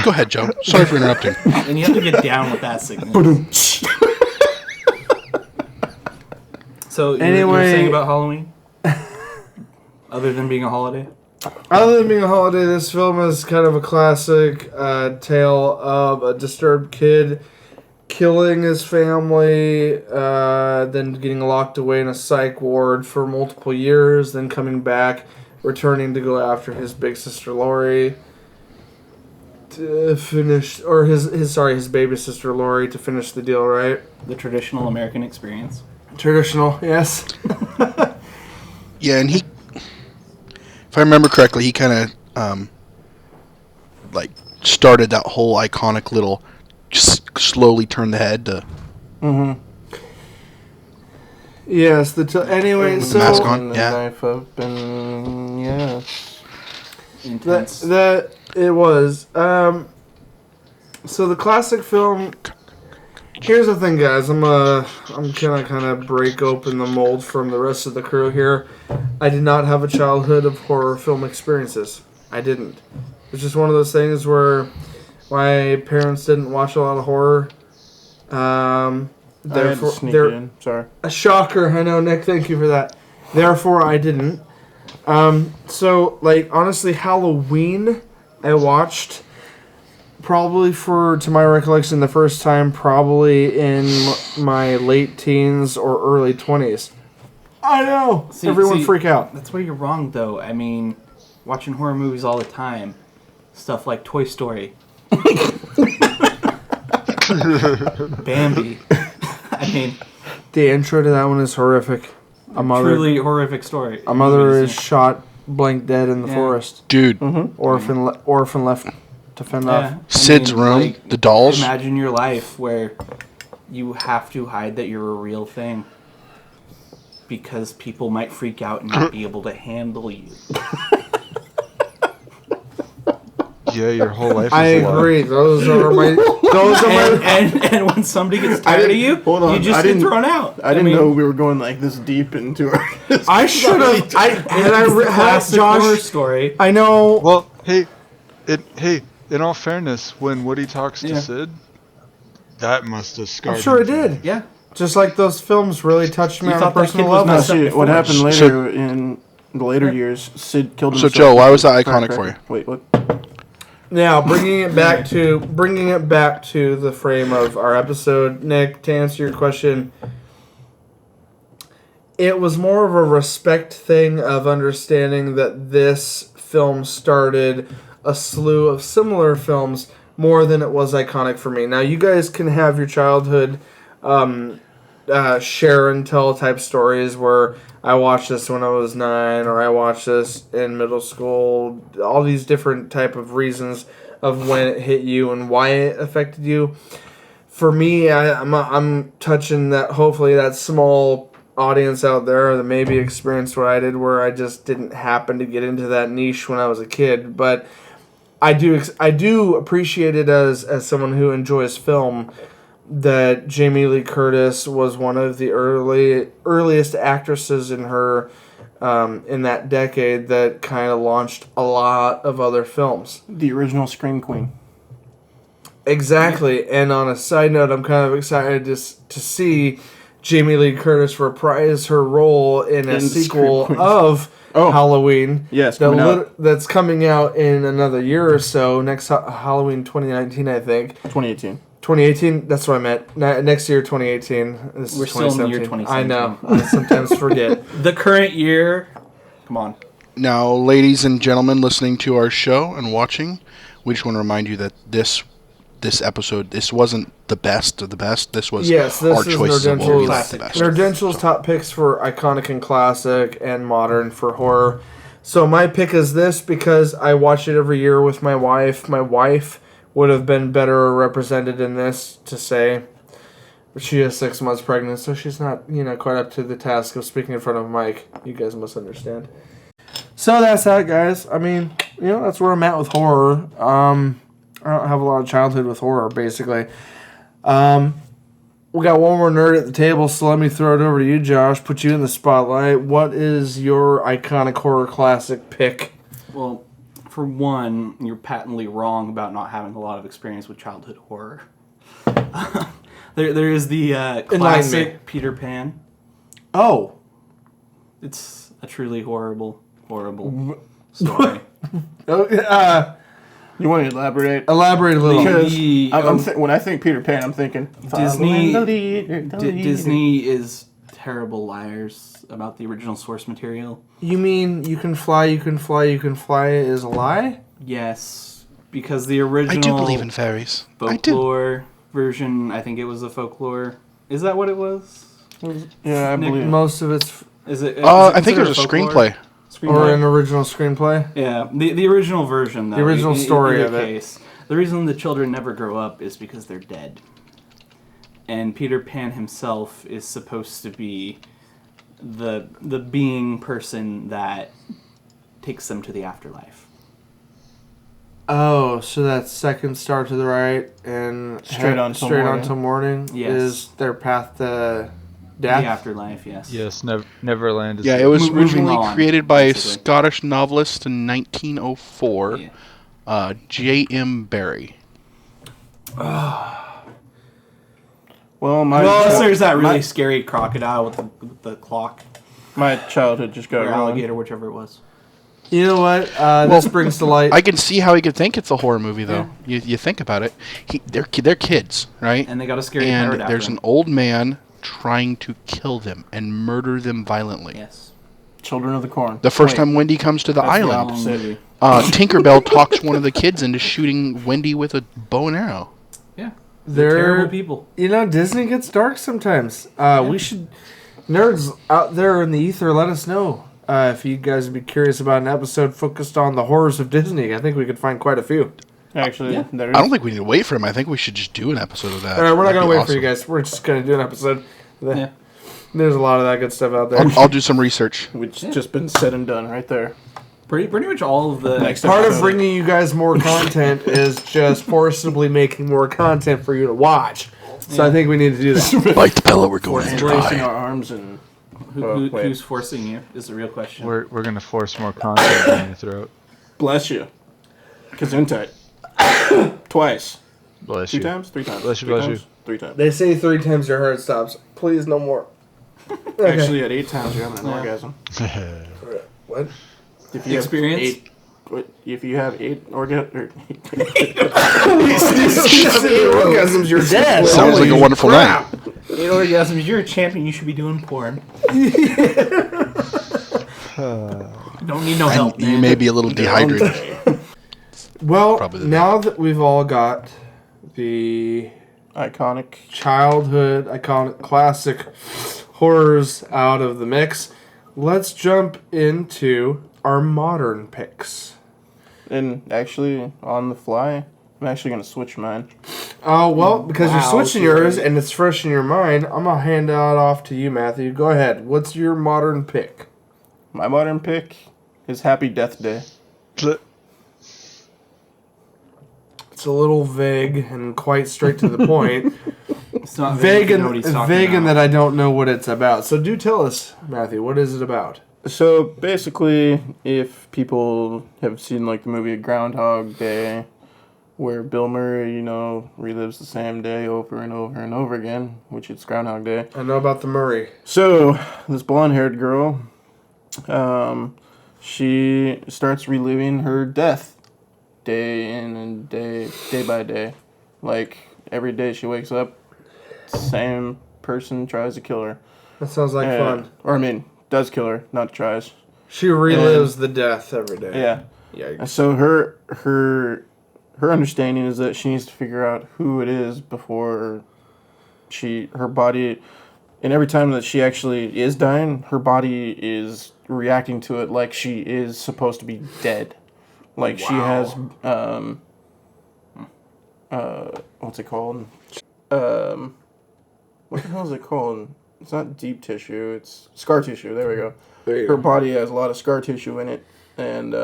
Go ahead, Joe. Sorry for interrupting. and you have to get down with that sickness. So you were Anyway- saying about Halloween? Other than being a holiday? Other than being a holiday, this film is kind of a classic tale of a disturbed kid killing his family, then getting locked away in a psych ward for multiple years, then coming back, returning to go after his big sister Lori to finish, or his baby sister Lori to finish the deal, right? The traditional American experience. Traditional, yes. Yeah, and he, if I remember correctly, he kind of like started that whole iconic little just slowly turn the head to Yes, anyway, so mask on. The Yeah. knife up and yes. Intense. that it was. So the classic film. Here's the thing, guys. I'm gonna kind of break open the mold from the rest of the crew here. I did not have a childhood of horror film experiences. I didn't. It's just one of those things where my parents didn't watch a lot of horror. I had to Therefore, sneak they're in. Sorry. a shocker. I know, Nick. Thank you for that. Therefore, I didn't. So, like, honestly, Halloween, I watched probably to my recollection, the first time probably in my late teens or early 20s. I know. Everyone freak out. That's where you're wrong, though. I mean, watching horror movies all the time. Stuff like Toy Story. Bambi. I mean, The intro to that one is horrific. truly horrific story. A mother Movies, is shot blank dead in the Yeah. forest. dude. Orphan left to fend yeah. off. Sid's room, the dolls. Imagine your life where you have to hide that you're a real thing because people might freak out and not be able to handle you. Yeah, your whole life is I a lie. agree. Those are my. And when somebody gets tired of you, hold on, you just I get didn't- thrown out. I didn't mean, know we were going like this deep into our. I should have. classic horror Josh. story. I know. Well, hey, in all fairness, when Woody talks to Yeah. Sid, that must have scarred I'm sure it him. did. Yeah. Just like those films really touched me You on a thought that personal kid was level. messed up See, what before. happened later in the later years? Sid killed So, himself. Joe, why was with that a crack iconic for cracker. Wait, what? Now, bringing it back to the frame of our episode, Nick, to answer your question, it was more of a respect thing of understanding that this film started a slew of similar films more than it was iconic for me. Now, you guys can have your childhood share and tell type stories where I watched this when I was 9 or I watched this in middle school. All these different type of reasons of when it hit you and why it affected you. For me, I'm touching that. Hopefully, that small audience out there that maybe experienced what I did, where I just didn't happen to get into that niche when I was a kid. But I do appreciate it as someone who enjoys film, that Jamie Lee Curtis was one of the earliest actresses in her in that decade that kind of launched a lot of other films. The original Scream Queen. Exactly. And on a side note, I'm kind of excited to see Jamie Lee Curtis reprise her role in a In sequel Scream Queens. of Halloween. Yes, coming out. That's coming out in another year or so. Next Halloween 2019, I think. 2018. 2018, that's what I meant. Next year, 2018. This is We're still in the year 2017. I know. 2017. I sometimes forget. The current year. Come on. Now, ladies and gentlemen listening to our show and watching, we just want to remind you that this episode, this wasn't the best of the best. This was Yes, our this is choices of what we liked the Nerdentials. best. Nerdentials top picks for iconic and classic and modern for horror. So my pick is this because I watch it every year with my wife. My wife would have been better represented in this to say. She is 6 months pregnant, so she's not, quite up to the task of speaking in front of a mic. You guys must understand. So that's that, guys. I mean, that's where I'm at with horror. I don't have a lot of childhood with horror, basically. we got one more nerd at the table, so let me throw it over to you, Josh. Put you in the spotlight. What is your iconic horror classic pick? Well, for one, you're patently wrong about not having a lot of experience with childhood horror. there is the classic Peter Pan. Oh. It's a truly horrible story. You want to elaborate? Elaborate a little. Because when I think Peter Pan, I'm thinking Disney is terrible liars about the original source material. You mean you can fly is a lie? Yes, because the original I do believe in fairies. folklore version, I think it was a folklore. Is that what it was? Yeah, I believe Most of it's Is it? I think it was a screenplay. or an original screenplay. Yeah, the original version, though. The original story of it. Case, the reason the children never grow up is because they're dead. And Peter Pan himself is supposed to be the being person that takes them to the afterlife. Oh, so that second star to the right and Straight on till morning Yes. is their path to The death. afterlife, yes. Yes, Neverland. Yeah, it was Moving originally on, created by a basically. Scottish novelist in 1904, Yeah. J.M. Barrie. Well, Unless there's that really scary crocodile with the clock. my childhood just got Or ruined. alligator, whichever it was. You know what? This brings to light. I can see how he could think it's a horror movie, though. You think about it. They're kids, right? And they got a scary And pirate after there's them. an old man trying to kill them and murder them violently. Yes. Children of the Corn. The first Wait, time Wendy comes to the that's the island, opposite. Tinkerbell talks one of the kids into shooting Wendy with a bow and arrow. Yeah. They're terrible people. You know, Disney gets dark sometimes. We should, nerds out there in the ether, let us know if you guys would be curious about an episode focused on the horrors of Disney. I think we could find quite a few. Actually, there I don't is. think we need to wait for him. I think we should just do an episode of that. All right, we're not That'd going to be wait for you awesome. guys. We're just going to do an episode. Yeah. There's a lot of that good stuff out there. I'll do some research. Which just been said and done right there. Pretty much all of the... Next Part of episode. bringing you guys more content is just forcibly making more content for you to watch. So I think we need to do that. Bite the pillow, we're going to Embracing die. our arms and wait. Who's forcing you is the real question. We're gonna force more content down your throat. bless you. Gesundheit. Twice. Bless 2 you. times? 3 times? Bless you, Three bless times? you. 3 times. They say 3 times your heart stops. Please, no more. Actually, at 8 times you're having an orgasm. What? If you Experience? If you have 8 orgasms, orgasms, you're dead. Sounds like a wonderful night. 8 orgasms, you're a champion, you should be doing porn. Don't need no help, And you man. may be a little dehydrated. Well, Probably the now that we've all got the iconic. childhood, iconic, classic horrors out of the mix, let's jump into our modern picks. And actually, on the fly, I'm actually going to switch mine. Oh, well, because you're Wow, switching okay. yours and it's fresh in your mind, I'm going to hand that off to you, Matthew. Go ahead. What's your modern pick? My modern pick is Happy Death Day. It's a little vague and quite straight to the point. It's not vague you know what he's talking in about. that I don't know what it's about. So do tell us, Matthew, what is it about? So basically, if people have seen like the movie Groundhog Day, where Bill Murray, relives the same day over and over and over again, which it's Groundhog Day. I know about the Murray. So this blonde-haired girl, she starts reliving her death day in and day by day. Like every day she wakes up, same person tries to kill her. That sounds like fun. Does kill her, not tries. She relives the death every day. Yeah. Yikes. So her understanding is that she needs to figure out who it is before her body, and every time that she actually is dying, her body is reacting to it like she is supposed to be dead. Like she has what's it called? What the hell is it called? It's not deep tissue, it's scar tissue. There we go. There you Her go. body has a lot of scar tissue in it, and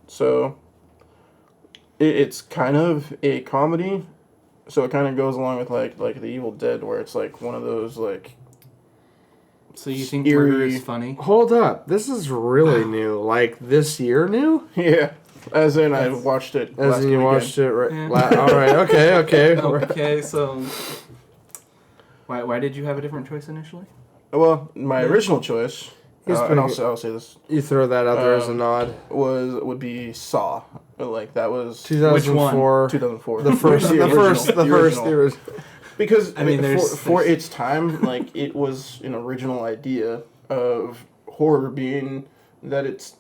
so it's kind of a comedy, So it kind of goes along with like the Evil Dead, where it's like one of those like. So you think Eerie. murder is funny? Hold up, this is really new. Like this year new? Yeah, as in I watched it. As last in you weekend. watched it right? Yeah. All right, okay. Okay, so why did you have a different choice initially? Well, my original choice, He's and pretty I'll say this, You throw that out there as a nod. would be Saw. Like that was 2004. 2004. The first, The original. Because I mean, for its time, like it was an original idea of horror being that it's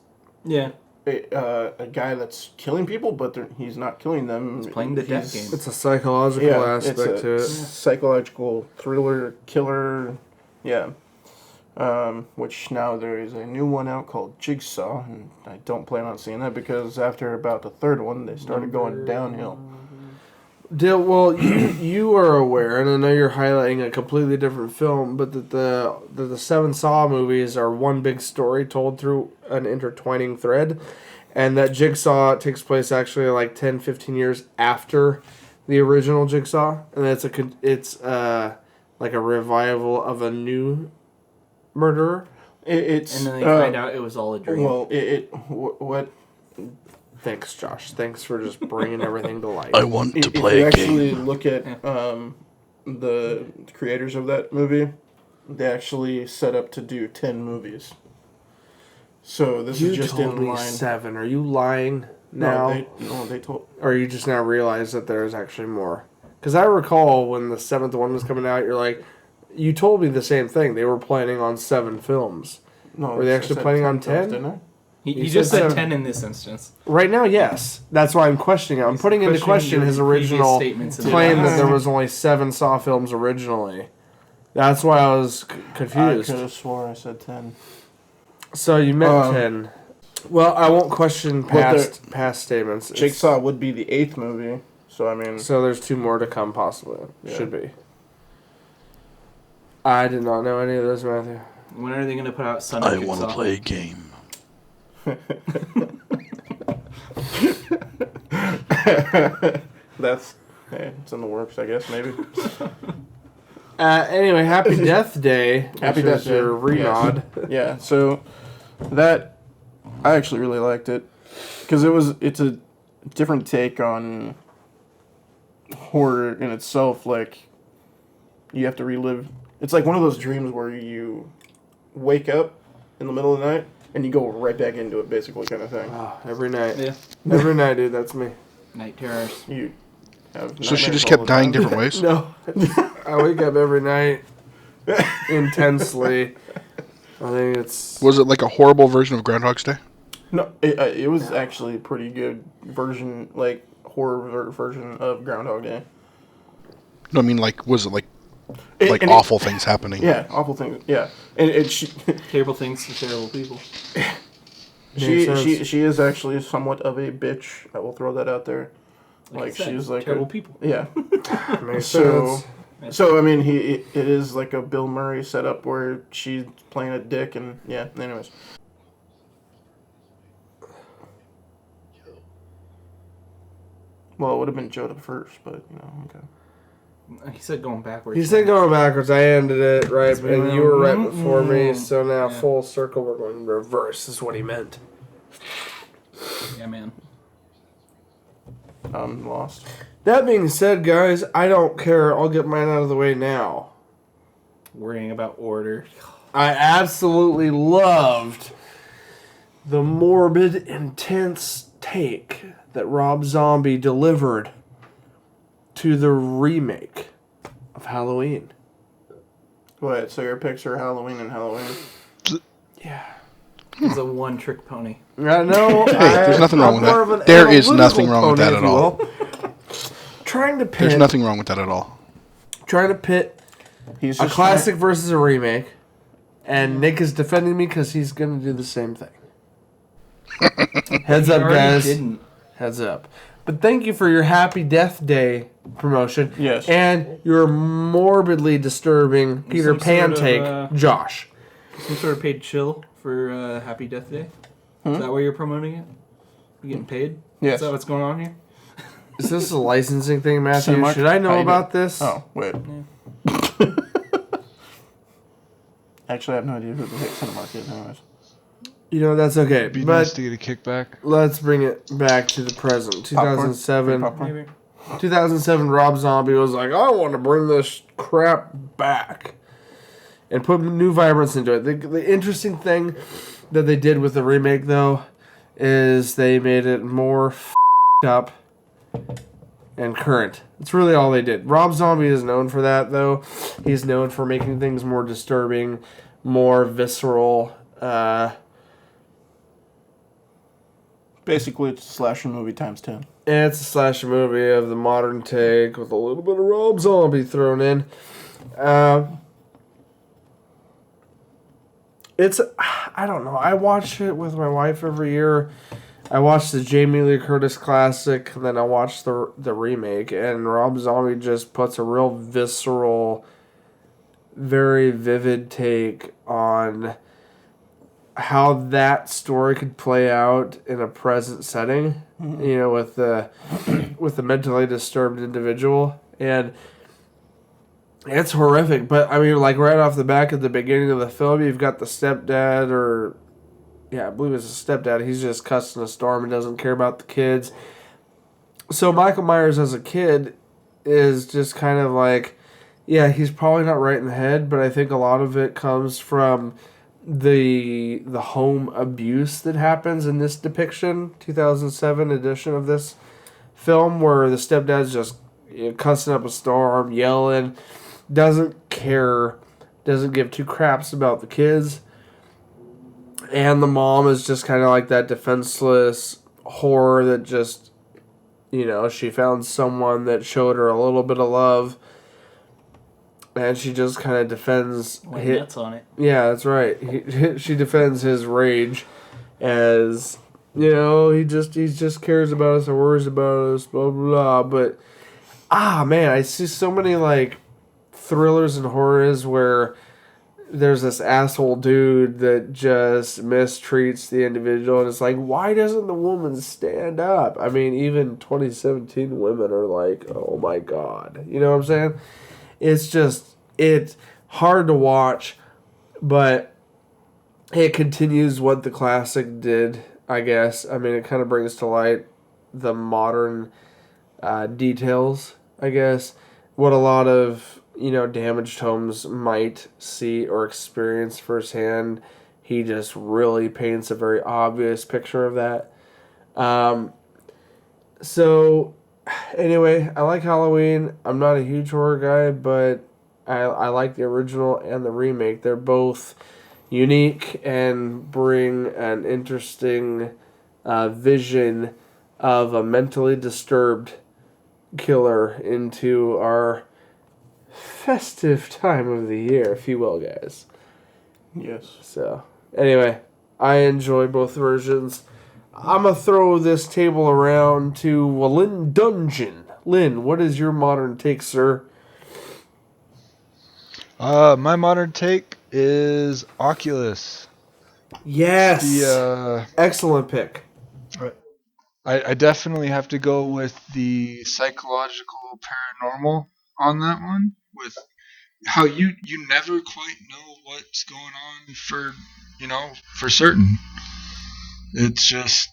Yeah. a guy that's killing people, but he's not killing them. He's playing the death game. It's a psychological aspect to it. Psychological thriller killer, yeah. Which now there is a new one out called Jigsaw, and I don't plan on seeing that because after about the third one, they started going downhill. Well, you are aware, and I know you're highlighting a completely different film, but that the 7 Saw movies are one big story told through an intertwining thread, and that Jigsaw takes place actually like 10, 15 years after the original Jigsaw, and it's like a revival of a new murderer. It's And then they find out it was all a dream. well, what Thanks, Josh. Thanks for just bringing everything to light. I want to if play you a actually game. look at the creators of that movie, they actually set up to do 10 movies. So this You is just told in me line. 7. Are you lying now? No, they told. Or you just now realize that there's actually more? Because I recall when the 7th one was coming out, you're like, you told me the same thing. They were planning on 7 films. No, Were they I actually said planning on 10 films, 10? didn't I? He said just said 7. 10 in this instance. Right now, yes. That's why I'm questioning it. I'm putting into question questioning his your previous original statements in the claim that past. there was only 7 Saw films originally. That's why I was I confused. could have swore I said 10. So you meant 10. Well, I won't question past statements. Jigsaw would be the 8th movie, so I mean. So there's 2 more to come, possibly. Yeah. Should be. I did not know any of this, Matthew. When are they going to put out Son of I Jigsaw? want to play a game. That's it's in the works, I guess. Maybe. Anyway, Happy Death Day. Happy which Death is Day. your renod. Yeah. So that I actually really liked it because it's a different take on horror in itself. Like you have to relive. It's like one of those dreams where you wake up in the middle of the night and you go right back into it, basically, kind of thing. Oh, every night. Yeah. Every night, dude. That's me. Night terrors. You have So she nightmares just all kept the dying time. different ways? No. I wake up every night intensely. I think it's... Was it like a horrible version of Groundhog's Day? No, it was actually a pretty good version, like horror version of Groundhog Day. No, I mean, like, was it like And awful things happening? Yeah, awful things. Yeah, and she Terrible things to terrible people. she is actually somewhat of a bitch. I will throw that out there. Like I said, she's like terrible people. Yeah. Makes So, sense. so I mean, it is like a Bill Murray setup where she's playing a dick, and yeah. Anyways. Well, it would have been Joe first, but okay. He said going backwards. He said going backwards. I ended it right, and you were right before me. So now Yeah. full circle, we're going reverse. Is what he meant. Yeah, man. I'm lost. That being said, guys, I don't care. I'll get mine out of the way now. Worrying about order. I absolutely loved the morbid, intense take that Rob Zombie delivered to the remake of Halloween. Go ahead. So your picks are Halloween and Halloween. Yeah. He's a one-trick pony. I know. there's nothing wrong with that. more of an There is analytical nothing wrong with that pony, at if you all. will. Trying to There's pit, nothing wrong with that at all. trying to pit He's a just classic versus a remake, and Nick is defending me because he's going to do the same thing. Heads up, Already guys. didn't. Heads up. But thank you for your Happy Death Day promotion. Yes. And your morbidly disturbing Peter Some Pan sort of, take, Josh. Some sort of paid chill for Happy Death Day. Is that why you're promoting it? You getting paid? Yes. Is that what's going on here? Is this a licensing thing, Matthew? Cinemark? Should I know How you about doing? this? Oh, wait. Actually, I have no idea who the heck Cinemark is, anyways. You know, that's okay. It'd be But nice to get a kickback. let's bring it back to the present. 2007. Popcorn? Maybe. 2007, Rob Zombie was like, I want to bring this crap back and put new vibrance into it. The interesting thing that they did with the remake, though, is they made it more up and current. That's really all they did. Rob Zombie is known for that, though. He's known for making things more disturbing, more visceral. Basically, it's a slasher movie times 10. And it's a slasher movie of the modern take with a little bit of Rob Zombie thrown in. It's, I don't know. I watch it with my wife every year. I watch the Jamie Lee Curtis classic, and then I watch the remake, and Rob Zombie just puts a real visceral, very vivid take on how that story could play out in a present setting, you know, with the mentally disturbed individual. And it's horrific, but I mean, like right off the back at the beginning of the film, you've got the stepdad, or yeah, I believe it's a stepdad. He's just cussing a storm and doesn't care about the kids. So Michael Myers as a kid is just kind of like, yeah, he's probably not right in the head, but I think a lot of it comes from the home abuse that happens in this depiction, 2007 edition of this film, where the stepdad's just cussing up a storm, yelling, doesn't care, doesn't give two craps about the kids. And the mom is just kind of like that defenseless whore that just, you know, she found someone that showed her a little bit of love. And she just kind of defends... nuts on it. Yeah, that's right. She defends his rage as, you know, he just cares about us or worries about us, blah, blah, blah. But, man, I see so many, like, thrillers and horrors where there's this asshole dude that just mistreats the individual, and it's like, why doesn't the woman stand up? I mean, even 2017 women are like, oh my god. You know what I'm saying? It's hard to watch, but it continues what the classic did, I guess. I mean, it kind of brings to light the modern details, I guess. What a lot of, you know, damaged homes might see or experience firsthand. He just really paints a very obvious picture of that. So, anyway, I like Halloween. I'm not a huge horror guy, but I like the original and the remake. They're both unique and bring an interesting vision of a mentally disturbed killer into our festive time of the year, if you will, guys. Yes. So, anyway, I enjoy both versions. I'm going to throw this table around to Lynn Dungeon. Lynn, what is your modern take, sir? My modern take is Oculus. Yes. The Excellent pick. I definitely have to go with the psychological paranormal on that one, with how you never quite know what's going on for certain. It's just,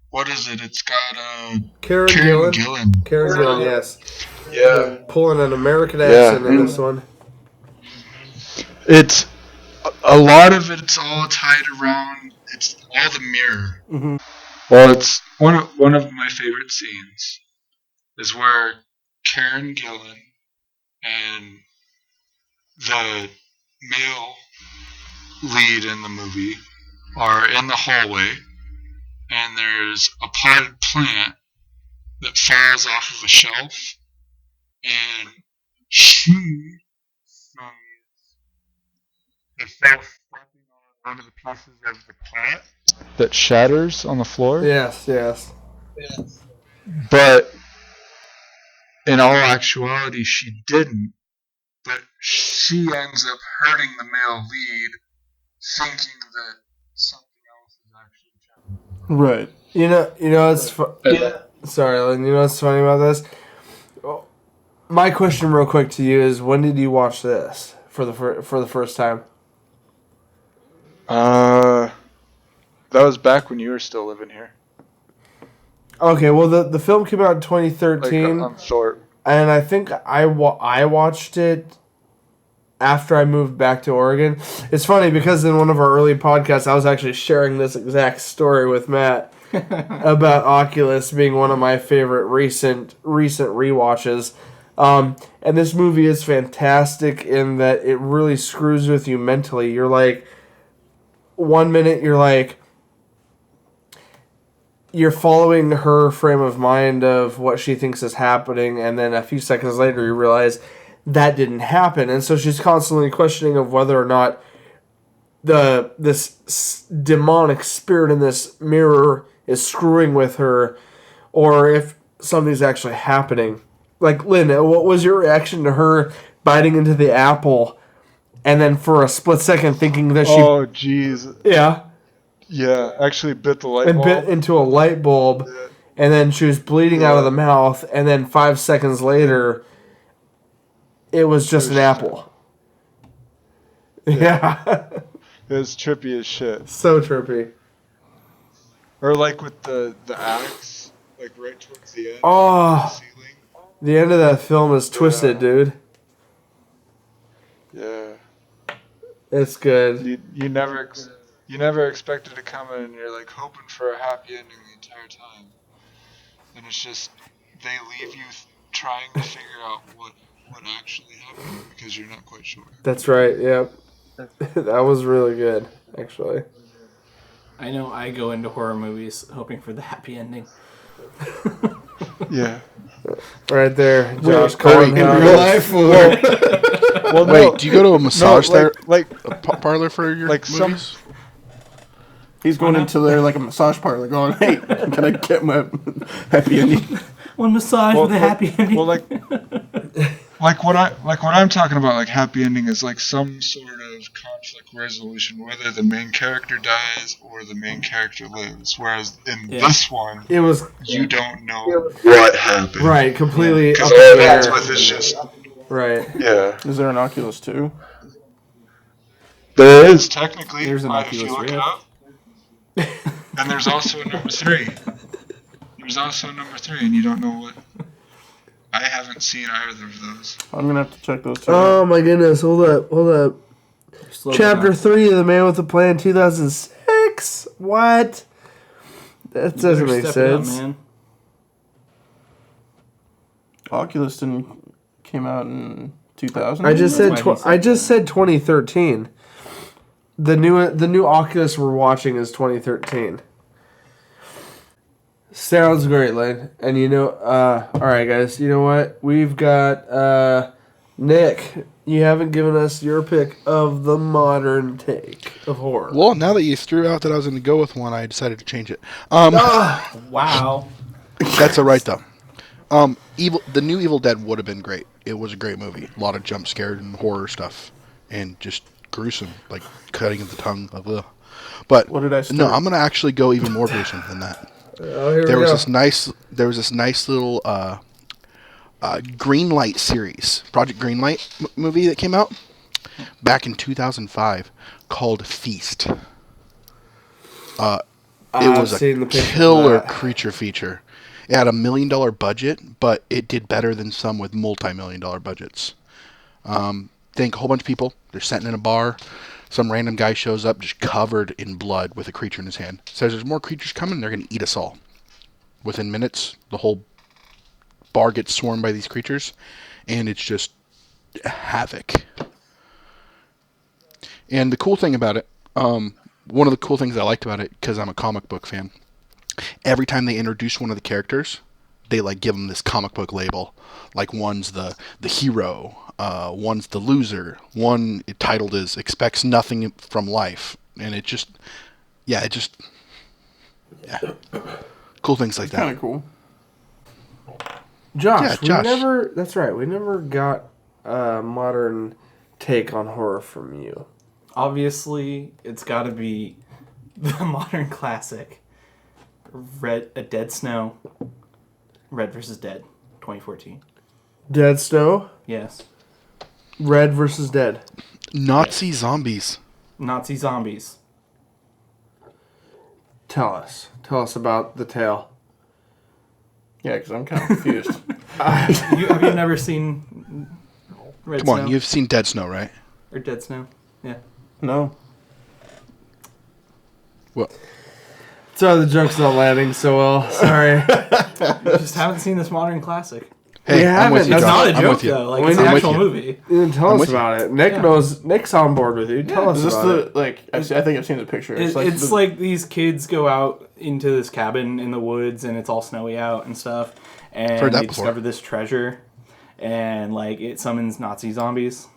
what is it? It's got Karen Karen Gillan. Gillan. Karen Gillan, yes. Yeah. Pulling an American accent in this one. It's a lot of it's all tied around. It's all the mirror. Mm-hmm. Well, it's one of my favorite scenes is where Karen Gillan and the male lead in the movie are in the hallway, and there's a potted plant that falls off of a shelf, and she herself stepping on one of the pieces of the plant that shatters on the floor. Yes, yes. But in all actuality, she didn't. But she ends up hurting the male lead, thinking that something else is actually happening. Right. You know, it's Sorry, Lynn. You know what's funny about this? My question, real quick, to you is: when did you watch this for the first time? That was back when you were still living here. Okay, well the film came out in Like 2013, on Thorpe. and I think I watched it after I moved back to Oregon. It's funny because in one of our early podcasts, I was actually sharing this exact story with Matt about Oculus being one of my favorite recent rewatches. And this movie is fantastic in that it really screws with you mentally. You're like, 1 minute you're like, you're following her frame of mind of what she thinks is happening, and then a few seconds later you realize that didn't happen, and so she's constantly questioning of whether or not this demonic spirit in this mirror is screwing with her, or if something's actually happening. Like, Lynn, what was your reaction to her biting into the apple, and then for a split second thinking that she Oh, jeez. yeah. Yeah, actually bit the light And bulb. bit into a light bulb, and then she was bleeding out of the mouth, and then 5 seconds later, it was just an apple. Yeah. It was trippy as shit. So trippy. Or like with the axe, like right towards the end. Oh, The ceiling. the end of that film is twisted, dude. Yeah. It's good. You never expect it to come in, and you're like hoping for a happy ending the entire time. And it's just they leave you trying to figure out what actually happened because you're not quite sure. That's right, yep. That was really good, actually. I know I go into horror movies hoping for the happy ending. Yeah. Right there, Josh wait, calling in out. real life? Well, Wait, do you go to a massage like parlor for your like movies? He's going into there like a massage parlor going, hey, can I get my happy ending? One massage with a happy ending. Well, like what I'm talking about, like happy ending is like some sort of conflict resolution, whether the main character dies or the main character lives. Whereas in this one, It was you don't know what happened. right, completely up Because in all the that's air. with is just Right. yeah. Is there an Oculus too? There is technically. There's an if Oculus you look it Rift. up. And there's also a number 3. There's also a number 3, and you don't know what. I haven't seen either of those. I'm gonna have to check those two. Oh my goodness, hold up. Slow Chapter down. 3 of The Man with the Plan, 2006? What? That doesn't Better make step it up, sense. man. Oculus came out in 2000. I just That's said why he said I just said 2013. The new Oculus we're watching is 2013. Sounds great, Lane. And all right, guys. You know what? We've got Nick. You haven't given us your pick of the modern take of horror. Well, now that you threw out that I was going to go with one, I decided to change it. Wow. That's all right though. The new Evil Dead would have been great. It was a great movie. A lot of jump scared and horror stuff, and just gruesome, like cutting of the tongue. Ugh. But What did I start? no, I'm gonna actually go even more gruesome than that. Oh, here There we was go. this nice little Greenlight series, Project Greenlight movie that came out back in 2005 called Feast. It was seen the a picture killer of that. creature feature. It had $1 million budget, but it did better than some with multi-million-dollar budgets. Think a whole bunch of people. They're sitting in a bar. Some random guy shows up just covered in blood with a creature in his hand. Says there's more creatures coming. They're going to eat us all. Within minutes, the whole bar gets swarmed by these creatures, and it's just havoc. And the cool thing about it, one of the cool things I liked about it, because I'm a comic book fan, every time they introduce one of the characters, they like give them this comic book label. Like one's the hero, one's the loser, one titled is expects nothing from life, and cool things like Kind that. of cool. Josh, Yeah, Josh. That's right. We never got a modern take on horror from you. Obviously, it's got to be the modern classic, A Dead Snow, Red versus Dead, 2014. Dead Snow. Yes. Red versus Dead. Nazi zombies. Nazi zombies. Tell us about the tale. Yeah, because I'm kind of confused. Have you never seen Red Come Snow? on, you've seen Dead Snow, right? Or Dead Snow? Yeah. No. Well, Sorry, the joke's not landing so well. Sorry. You just haven't seen this modern classic. hey, We I'm with haven't. you, It's That's Josh. not a I'm joke, with you. though. Like, We it's an need- actual I'm with you. movie. You didn't tell I'm us with you. about it. Nick Yeah. knows. Nick's on board with you. Tell us Is this about the it. like? I think I've seen the picture. It's the- like these kids go out into this cabin in the woods, and it's all snowy out and stuff, and Heard that they before. discover this treasure, and like it summons Nazi zombies.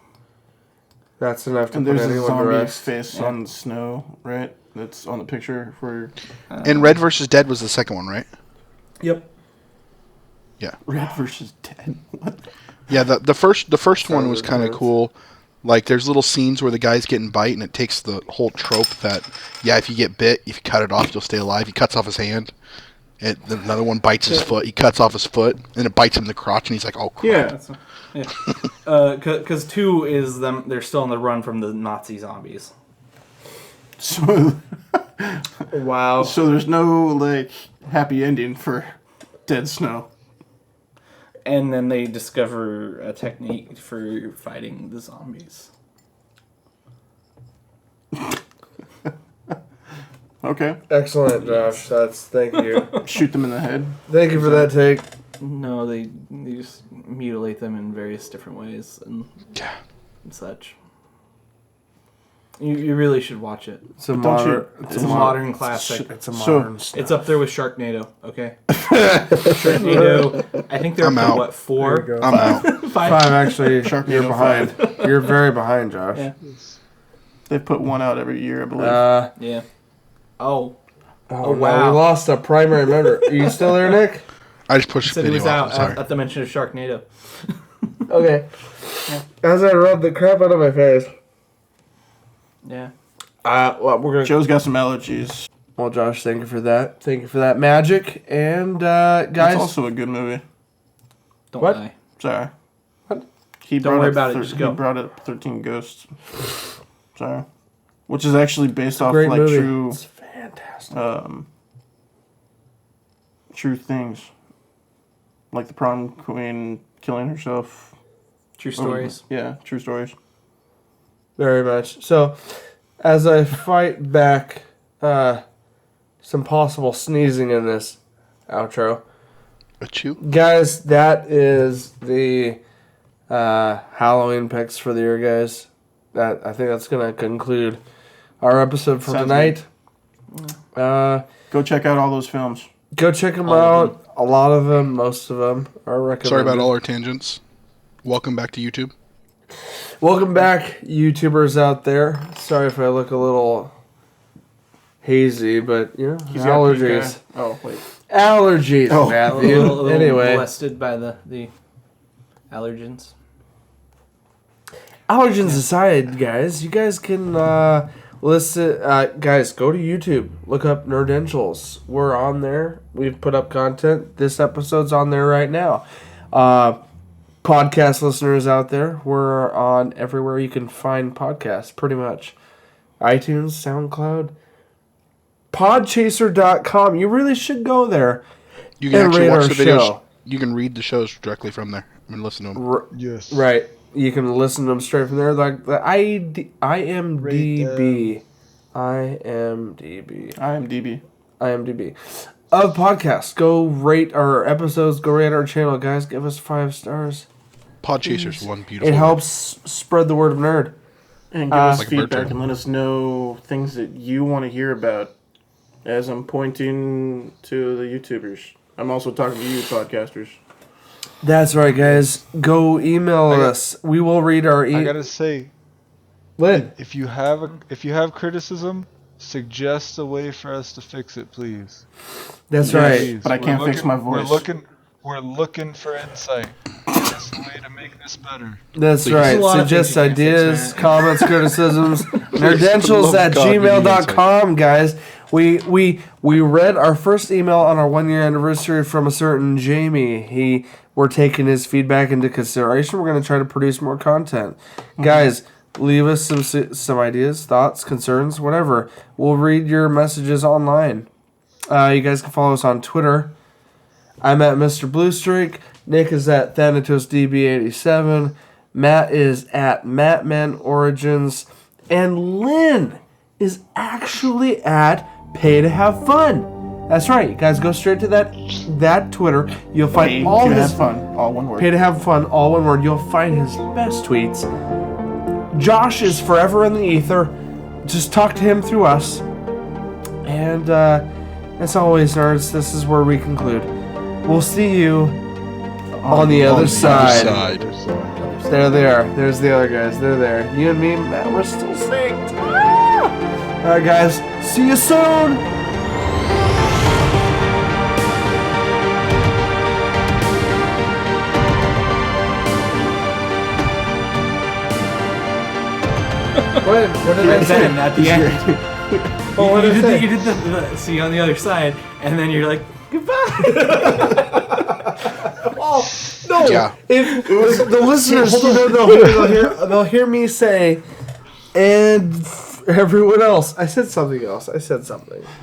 That's enough to and put there's a anyone to zombie rest. face on the snow, right? That's on the picture for And Red versus Dead was the second one, right? Yep. Yeah. Red versus Dead. What? Yeah, the first one was Sounds kind of intense. cool. Like, there's little scenes where the guy's getting bite, and it takes the whole trope that, yeah, if you get bit, if you cut it off, you'll stay alive. He cuts off his hand. And then another one bites his foot. He cuts off his foot, and it bites him in the crotch, and he's like, oh, crap. Yeah. Because 2 is them. They're still on the run from the Nazi zombies. So, Wow. so there's no like happy ending for Dead Snow. And then they discover a technique for fighting the zombies. Okay, Excellent, Josh. Thank you. shoot them in the head. Thank you for that take. No, they just mutilate them in various different ways and Yeah. such. You really should watch it. It's a Don't modern. you- It's a modern classic. It's a So- modern. It's up there with Sharknado, okay? Sharknado, I think they're I'm up to, out. what, 4? I'm out. 5? Five, actually. Sharknado You're behind. You're very behind, Josh. Yeah. They put one out every year, I believe. Yeah. Oh. Oh, wow. wow. We lost a primary member. Are you still there, Nick? I just pushed the Said it video was off. out I'm sorry. at the mention of Sharknado. Okay. As I rub the crap out of my face. Yeah. Well, we're gonna. Joe's got some allergies. Well, Josh, thank you for that. Thank you for that magic. And It's guys, also a good movie. Don't What? lie. Sorry. What? He Don't brought worry up about it, just go. He brought up 13 Ghosts. Sorry. Which is actually based off great like movie. true It's fantastic. true things. Like the prom queen killing herself. True stories. Yeah, true stories. Very much. So, as I fight back some possible sneezing in this outro, Achoo. guys, that is the Halloween picks for the year, guys. I think that's gonna conclude our episode for Sounds tonight. Go check out all those films. Go check them All of out. A lot of them, most of them are recommended. Sorry about all our tangents. Welcome back to YouTube. Welcome back, YouTubers out there. Sorry if I look a little hazy, but you know, He's got allergies. pink eye. Oh, wait. Allergies, Oh. A Matthew. little Anyway, molested by the allergens. allergens aside, guys, you guys can listen. Guys, go to YouTube. Look up Nerdentials. We're on there. We've put up content. This episode's on there right now. Podcast listeners out there, we're on everywhere you can find podcasts, pretty much. iTunes, SoundCloud, podchaser.com. You really should go there. You can And actually rate watch our the videos. show. You can read the shows directly from there. I mean, listen to them. Yes. Right. You can listen to them straight from there. Like the IMDb. IMDb of podcasts. Go rate our episodes. Go rate our channel, guys. Give us 5 stars. Podchaser's one beautiful. It word. helps spread the word of nerd. And give us Like a bird feedback term. and let us know things that you want to hear about as I'm pointing to the YouTubers. I'm also talking to you, podcasters. That's right, guys. Go email us. We will read our I gotta say, Lynn. if you have criticism, suggest a way for us to fix it, please. That's Yes. right. Please. But I can't We're fix my looking- voice. We're looking for insight. That's the way to make this better. That's Please. right. There's a lot of Suggest things you can't fix, ideas, man. comments, criticisms. Nerdentials love at God, give me gmail.com, guys. We read our first email on our 1 year anniversary from a certain Jamie. We're taking his feedback into consideration. We're going to try to produce more content. Guys, leave us some ideas, thoughts, concerns, whatever. We'll read your messages online. You guys can follow us on Twitter. I'm at Mr. Bluestreak. Nick is at ThanatosDB87. Matt is at MattmanOrigins. And Lynn is actually at Pay to Have Fun. That's right. You guys go straight to that Twitter. You'll find all his fun, all one word. Pay to Have Fun, all one word. You'll find his best tweets. Josh is forever in the ether. Just talk to him through us. And as always, nerds, this is where we conclude. We'll see you on the other side. There they are. There's the other guys. They're there. You and me, Matt, we're still synced. Ah! All right, guys. See you soon. What did I say? Then at the end, Oh, what did I say? you did the see you on the other side, and then you're like, goodbye. Oh no! Yeah. If the listeners, they'll hear me say, and everyone else. I said something else.